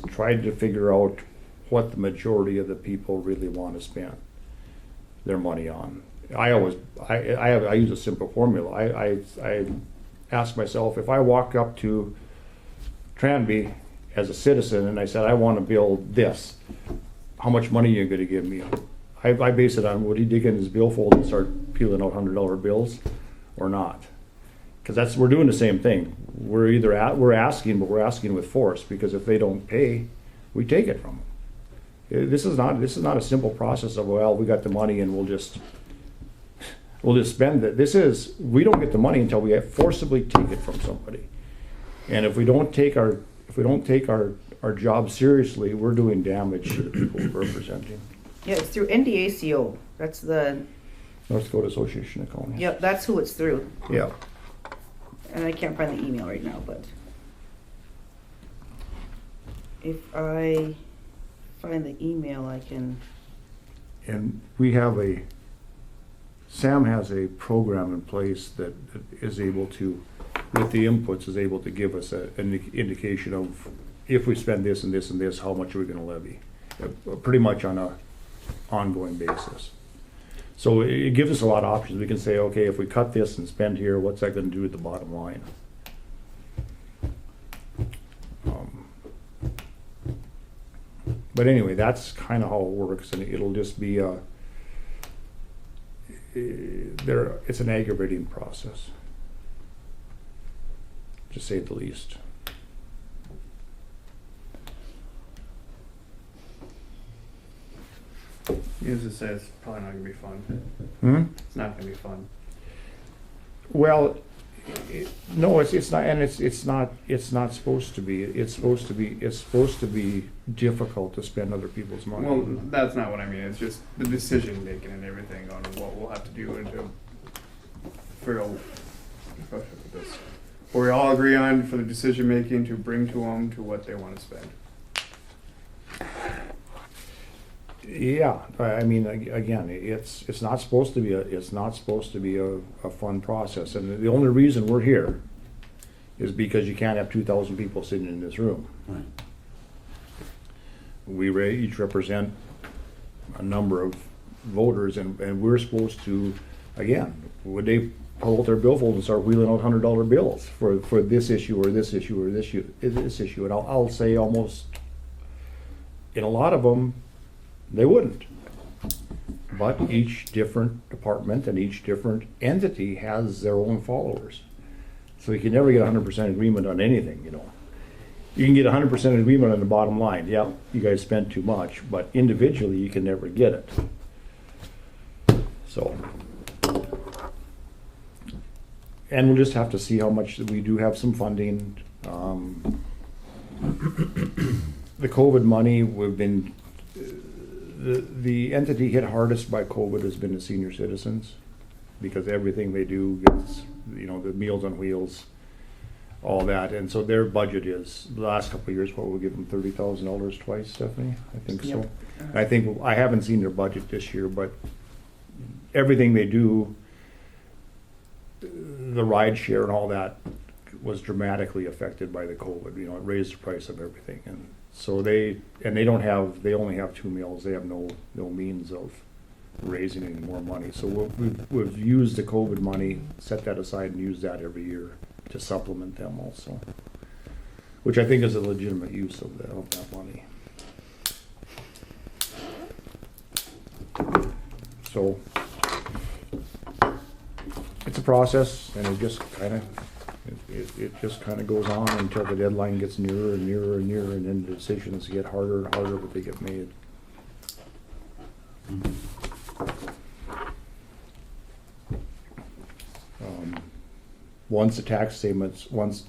trying to figure out what the majority of the people really want to spend their money on. I use a simple formula. I ask myself, if I walk up to Tranby as a citizen and I said, I want to build this, how much money are you going to give me? I base it on, would he dig in his billfold and start peeling out $100 bills or not? Because we're doing the same thing. We're asking, but we're asking with force, because if they don't pay, we take it from them. This is not a simple process of, well, we got the money and we'll just spend it. We don't get the money until we forcibly take it from somebody. And if we don't take our job seriously, we're doing damage to the people we're representing. Yeah, it's through NDACO. That's the North Dakota Association of Counties. Yep, that's who it's through. Yeah. And I can't find the email right now, but if I find the email, I can. And Sam has a program in place that is able to, with the inputs, is able to give us an indication of, if we spend this and this and this, how much are we going to levy, pretty much on a ongoing basis. So it gives us a lot of options. We can say, okay, if we cut this and spend here, what's that going to do with the bottom line? But anyway, that's kind of how it works, and it'll just be it's an aggravating process, to say the least. Needless to say, it's probably not gonna be fun. Hmm? It's not gonna be fun. Well, no, it's not, and it's not supposed to be. It's supposed to be difficult to spend other people's money. Well, that's not what I mean. It's just the decision making and everything on what we'll have to do and to figure out how should I put this. Where we all agree on for the decision making to bring to them to what they want to spend. Yeah, I mean, again, it's not supposed to be a fun process, and the only reason we're here is because you can't have 2,000 people sitting in this room. Right. We each represent a number of voters, and we're supposed to, again, would they pull out their billfold and start wheeling out $100 bills for this issue or this issue or this issue, and I'll say almost in a lot of them, they wouldn't. But each different department and each different entity has their own followers. So you can never get 100% agreement on anything, you know. You can get 100% agreement on the bottom line. Yeah, you guys spent too much, but individually you can never get it. So, and we'll just have to see how much we do have some funding. The COVID money, we've been, the entity hit hardest by COVID has been the senior citizens, because everything they do gets, you know, the Meals on Wheels, all that, and so their budget is, the last couple of years, what, we'll give them $30,000 twice, Stephanie? I think so. Yep. I think, I haven't seen their budget this year, but everything they do, the ride share and all that was dramatically affected by the COVID, you know, it raised the price of everything, and so they only have 2 meals, they have no means of raising any more money, so we've used the COVID money, set that aside and use that every year to supplement them also, which I think is a legitimate use of that money. So it's a process, and it just kind of goes on until the deadline gets nearer and nearer and nearer, and then the decisions get harder and harder, but they get made. Once the tax statements, once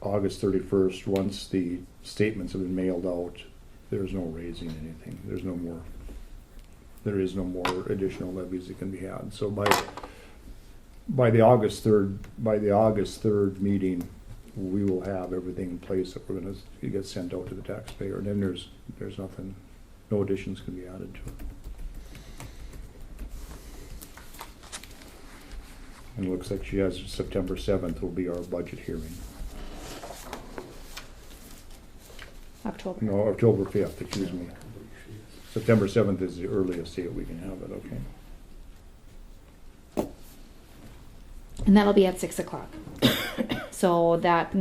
August 31st, once the statements have been mailed out, there's no raising anything. There is no more additional levies that can be had. So by the August 3rd meeting, we will have everything in place that we're going to get sent out to the taxpayer, and then there's nothing, no additions can be added to it. And it looks like she has September 7th will be our budget hearing. October. No, October 5th, excuse me. September 7th is the earliest date we can have it, okay? And that'll be at 6 o'clock. So that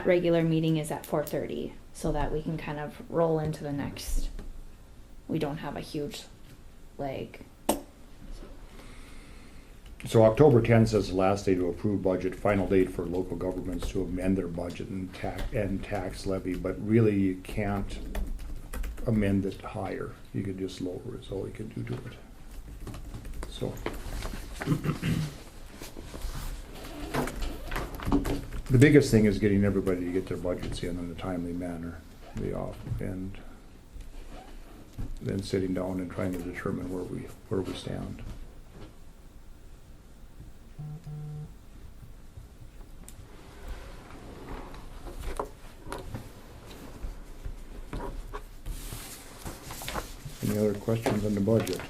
regular meeting is at 4:30, so that we can kind of roll into the next. We don't have a huge lag. So October 10th is the last day to approve budget, final date for local governments to amend their budget and tax levy, but really you can't amend it higher. You could just lower it, is all you could do to it. So. The biggest thing is getting everybody to get their budgets in a timely manner, and then sitting down and trying to determine where we stand. Any other questions on the budget?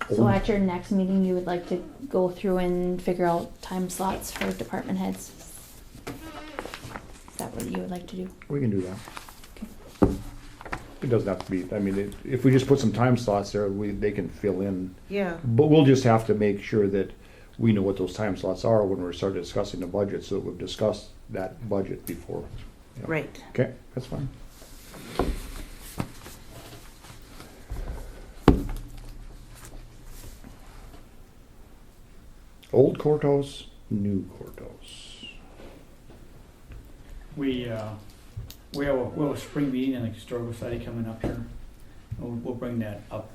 So at your next meeting, you would like to go through and figure out time slots for department heads? Is that what you would like to do? We can do that. Okay. It doesn't have to be, I mean, if we just put some time slots there, they can fill in. Yeah. But we'll just have to make sure that we know what those time slots are when we start discussing the budget, so that we've discussed that budget before. Yeah. Right. Okay, that's fine. Old courthouse, new courthouse. We have a spring meeting in the historical society coming up here. We'll bring that up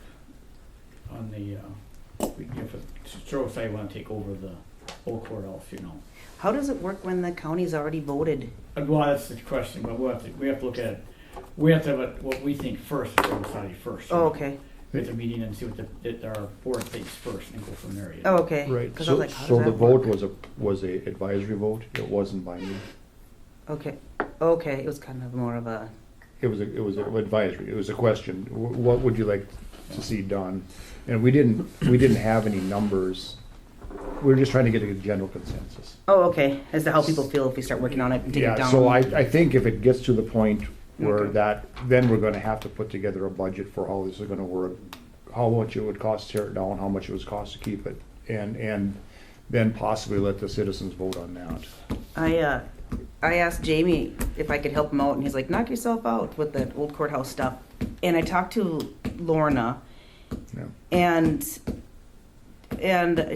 on the, if the historical society want to take over the old courthouse, you know. How does it work when the county's already voted? Well, that's the question, but we have to look at, we have to have what we think first, historical society first. you Oh, know. okay. We have to meeting and see what our board thinks first and go from there. you Oh, know. okay. Right, 'Cause I was so, like, how so does the that vote work? was a advisory vote, it wasn't binding. Okay. Okay. It was kind of more of a. It was a advisory, it was a question, what would you like to see done? And we didn't have any numbers, we were just trying to get a general consensus. Oh, okay. As to how people feel if we start working on it and take it Yeah, down. so I think if it gets to the point where Okay. then we're gonna have to put together a budget for how this is gonna work, how much it would cost to tear it down, how much it would cost to keep it, and then possibly let the citizens vote on that. I asked Jamie if I could help him out, and he's like, "Knock yourself out with the old courthouse stuff." And I talked to Lorna, Yeah. and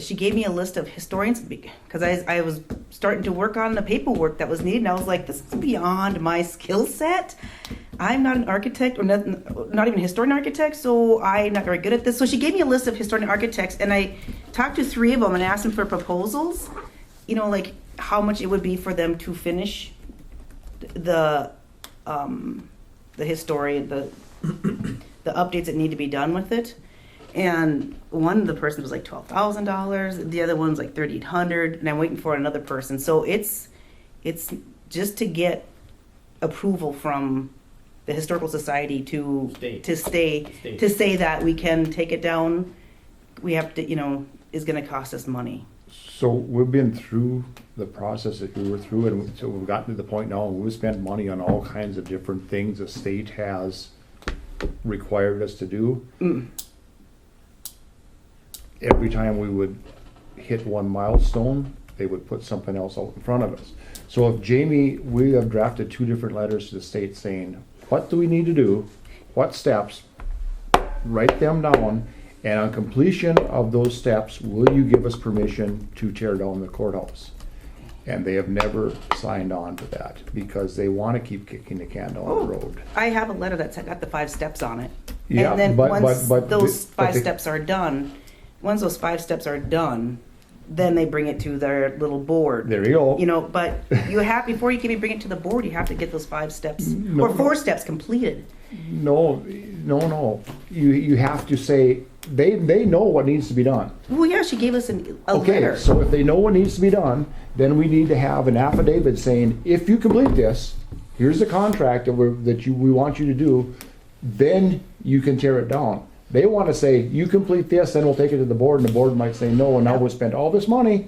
she gave me a list of historians because I was starting to work on the paperwork that was needed, and I was like, "This is beyond my skill set. I'm not an architect or not even a historian architect, so I'm not very good at this." So she gave me a list of historian architects, and I talked to 3 of them and asked them for proposals. You know, like how much it would be for them to finish the history, the updates that need to be done with it. And one of the persons was like $12,000, the other one's like $3,800, and I'm waiting for another person. So it's just to get approval from the historical society to say that we can take it down. We have to, is going to cost us money. So we've been through the process that we were through, and so we've gotten to the point now where we've spent money on all kinds of different things the state has required us to do. Every time we would hit one milestone, they would put something else out in front of us. So if Jamie, we have drafted 2 different letters to the state saying, what do we need to do? What steps? Write them down. And on completion of those steps, will you give us permission to tear down the courthouse? And they have never signed on to that because they want to keep kicking the can down the road. I have a letter that's got the 5 steps on it. Yeah, and then but those the- 5 steps are done, once those 5 steps are done, then they bring it to their little board. There you go. But you have, before you can even bring it to the board, you have to get those 5 steps or 4 steps completed. No. You have to say, they know what needs to be done. Well, yeah, she gave us a Okay, letter. so if they know what needs to be done, then we need to have an affidavit saying, if you complete this, here's the contract that we want you to do, then you can tear it down. They want to say, you complete this, then we'll take it to the board, and the board might say no, and now we've spent all this money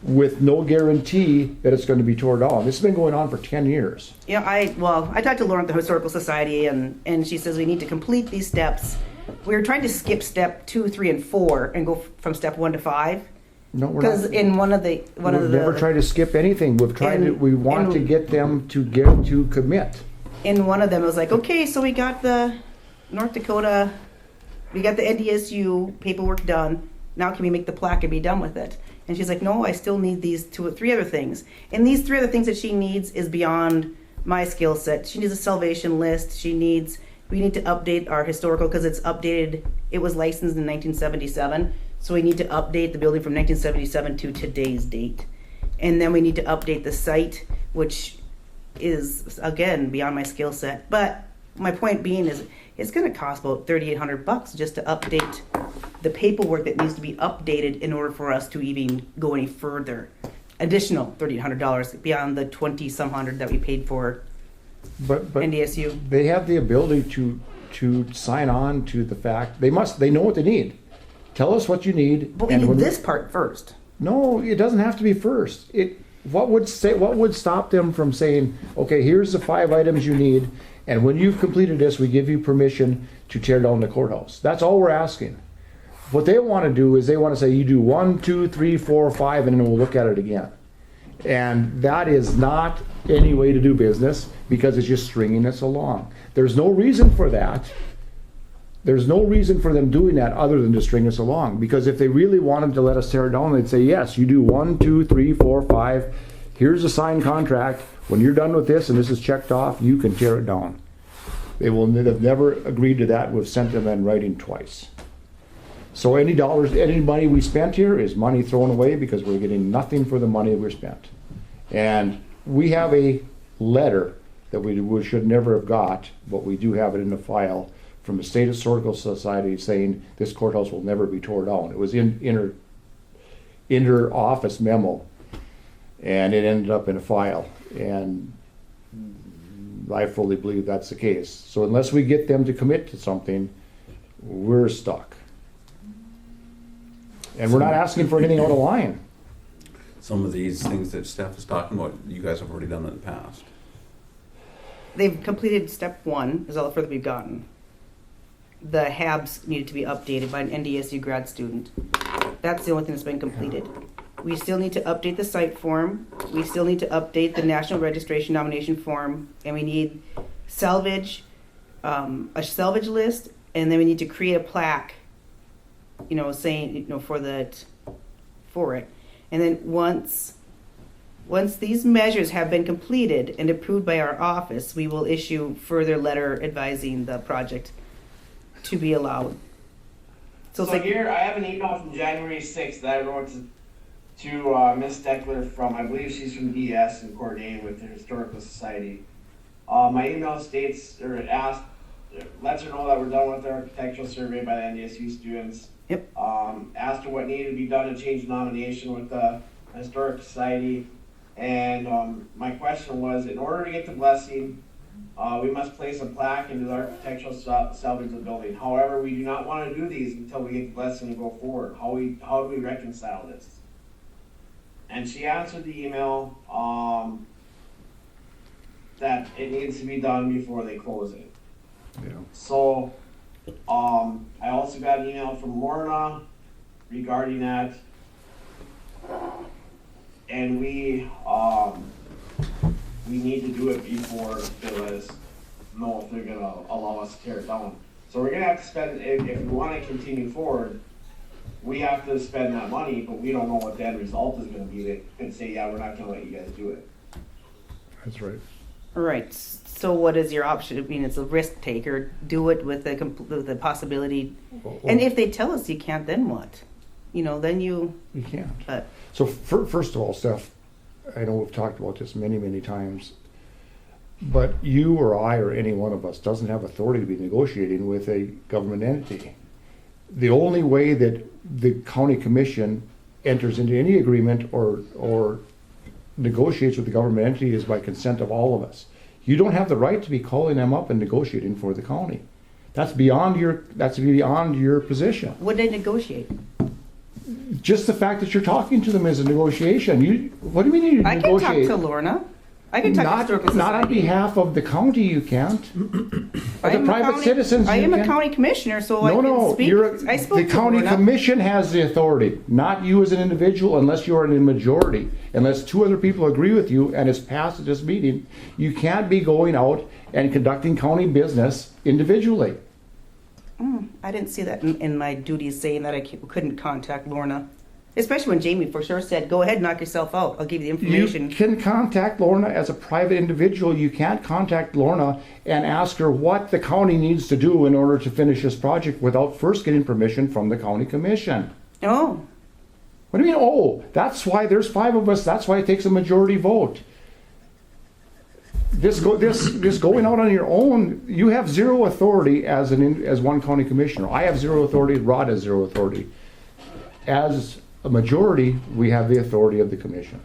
with no guarantee that it's going to be torn down. This has been going on for 10 years. Yeah, I talked to Lauren at the Historical Society, and she says we need to complete these steps. We were trying to skip step 2, 3, and 4 and go from step 1 to 5. No, we're Because not. in one of We've never tried to skip anything. We want to get them to commit. in one of them, it was like, okay, so we got the North Dakota, we got the NDSU paperwork done. Now can we make the plaque and be done with it? And she's like, no, I still need these 2 or 3 other things. And these 3 other things that she needs is beyond my skill set. She needs a salvation list. We need to update our historical because it's updated. It was licensed in 1977. So we need to update the building from 1977 to today's date. And then we need to update the site, which is, again, beyond my skill set. But my point being is it's going to cost about $3,800 just to update the paperwork that needs to be updated in order for us to even go any further. Additional $3,800 beyond the 20-some hundred that we paid for But NDSU. they have the ability to sign on to the fact they know what they need. Tell us what you need. But we and need when- this part first. No, it doesn't have to be first. What would stop them from saying, okay, here's the 5 items you need, and when you've completed this, we give you permission to tear down the courthouse. That's all we're asking. What they want to do is they want to say, you do 1, 2, 3, 4, 5, and then we'll look at it again. And that is not any way to do business because it's just stringing us along. There's no reason for that. There's no reason for them doing that other than to string us along. Because if they really wanted to let us tear it down, they'd say, yes, you do 1, 2, 3, 4, 5. Here's a signed contract. When you're done with this and this is checked off, you can tear it down. They will have never agreed to that. We've sent them in writing twice. So any money we spent here is money thrown away because we're getting nothing for the money we're spent. And we have a letter that we should never have got, but we do have it in the file from the State Historical Society saying this courthouse will never be torn down. It was in her office memo, and it ended up in a file. And I fully believe that's the case. So unless we get them to commit to something, we're stuck. And we're not asking for anything out of line. Some of these things that Steph is talking about, you guys have already done in the past. They've completed step 1, is all the further we've gotten. The HABs needed to be updated by an NDSU grad student. That's the only thing that's been completed. We still need to update the site form. We still need to update the National Registration Nomination Form. And we need a salvage list. And then we need to create a plaque, saying, for it. And then once these measures have been completed and approved by our office, we will issue further letter advising the project to be allowed. So here, I have an email from January 6th that I wrote to Miss Steckler from, I believe she's from DS and coordinating with the Historical Society. My email states, or lets her know that we're done with the architectural survey by the NDSU students. Yep. Asked her what needed to be done to change the nomination with the Historic Society. And my question was, in order to get the blessing, we must place a plaque into the architectural salvage of the building. However, we do not want to do these until we get the blessing and go forward. How do we reconcile this? And she answered the email that it needs to be done before they close it. Yeah. So I also got an email from Lorna regarding that. And we need to do it before they let us know if they're gonna allow us to tear it down. So we're gonna have to spend, if we wanna continue forward, we have to spend that money, but we don't know what the end result is gonna be. They could say, yeah, we're not gonna let you guys do it. That's right. All right. So what is your option? I mean, it's a risk taker. Do it with the possibility. And if they tell us you can't, then what? Then you can't. So first of all, Steph, I know we've talked about this many, many times, but you or I or any one of us doesn't have authority to be negotiating with a government entity. The only way that the county commission enters into any agreement or negotiates with the government entity is by consent of all of us. You don't have the right to be calling them up and negotiating for the county. That's beyond your position. What did they negotiate? Just the fact that you're talking to them is a negotiation. What do you mean you negotiate? I can talk to Lorna. I can talk to Historical Society. Not on behalf of the county, you can't. As a private citizen, I am a county commissioner, so I can speak. I spoke the to county Lorna. commission has the authority, not you as an individual, unless you are in a majority. Unless 2 other people agree with you and it's passed at this meeting, you can't be going out and conducting county business individually. I didn't see that in my duties saying that I couldn't contact Lorna. Especially when Jamie for sure said, go ahead, knock yourself out. I'll give you the information. You can contact Lorna as a private individual. You can't contact Lorna and ask her what the county needs to do in order to finish this project without first getting permission from the county commission. Oh. What do you mean, oh? That's why there's 5 of us. That's why it takes a majority vote. This going out on your own, you have zero authority as one county commissioner. I have zero authority. Rod has zero authority. As a majority, we have the authority of the commission.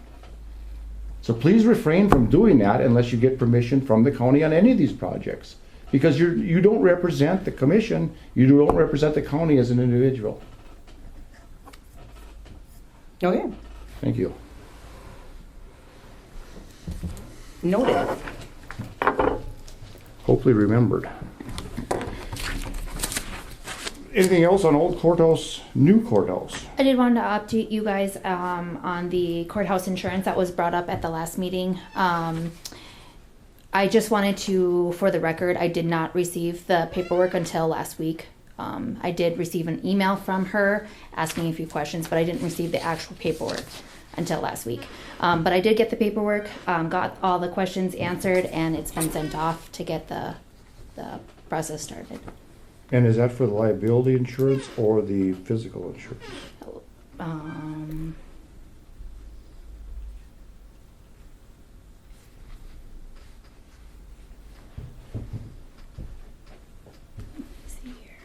So please refrain from doing that unless you get permission from the county on any of these projects, because you don't represent the commission. You don't represent the county as an individual. Okay. Thank you. Noted. Hopefully remembered. Anything else on old courthouse, new courthouse? I did want to update you guys on the courthouse insurance that was brought up at the last meeting. I just wanted to, for the record, I did not receive the paperwork until last week. I did receive an email from her asking a few questions, but I didn't receive the actual paperwork until last week. But I did get the paperwork, got all the questions answered, and it's been sent off to get the process started. And is that for the liability insurance or the physical insurance? See here.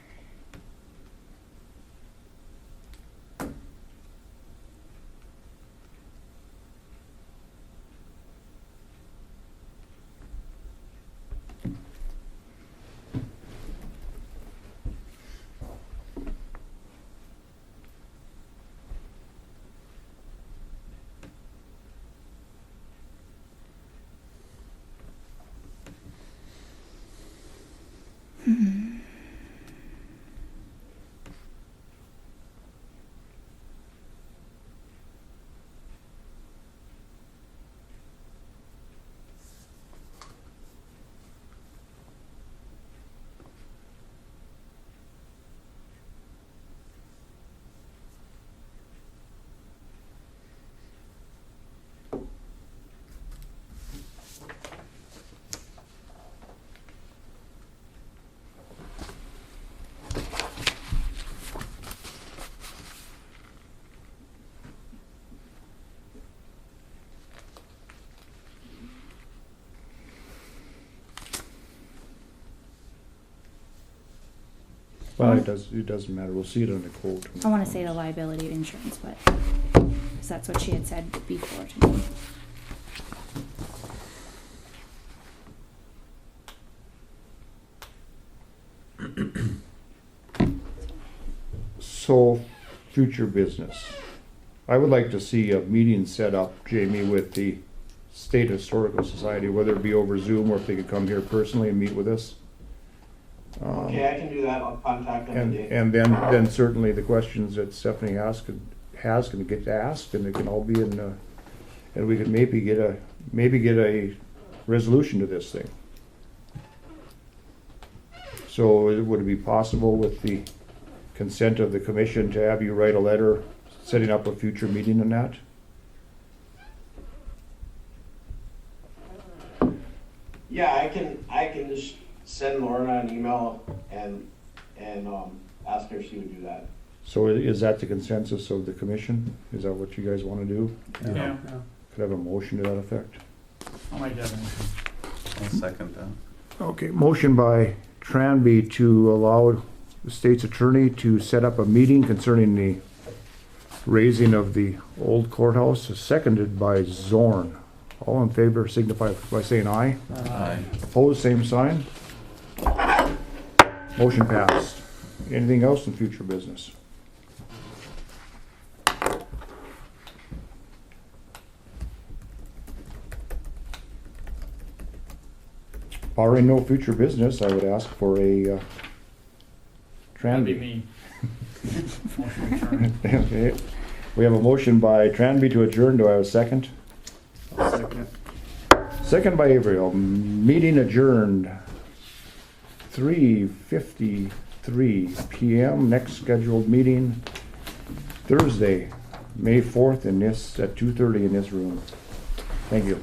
Well, it doesn't matter. We'll see it on the quote. I want to say the liability insurance, but because that's what she had said before to me. So, future business. I would like to see a meeting set up, Jamie, with the State Historical Society, whether it be over Zoom or if they could come here personally and meet with us. Okay, I can do that. I'll contact them And, today. and then certainly the questions that Stephanie has can get asked, and they can all be in, and we could maybe get a resolution to this thing. So would it be possible with the consent of the commission to have you write a letter setting up a future meeting on that? Yeah, I can just send Lorna an email and ask her if she would do that. So is that the consensus of the commission? Is that what you guys want to do? Yeah, Could I have a motion to that effect? I'll make that motion. I'll second that. Okay, motion by Tranby to allow the state's attorney to set up a meeting concerning the raising of the old courthouse, seconded by Zorn. All in favor signify by saying aye. Aye. Opposed, same sign. Motion passed. Anything else in future business? Barring no future business, I would ask for a That'd be Tranby. me. Motion adjourned. Okay. We have a motion by Tranby to adjourn. Do I have a second? I'll second it. Second by Averill. Meeting adjourned. 3:53 p.m. Next scheduled meeting Thursday, May 4th at 2:30 in this room. Thank you.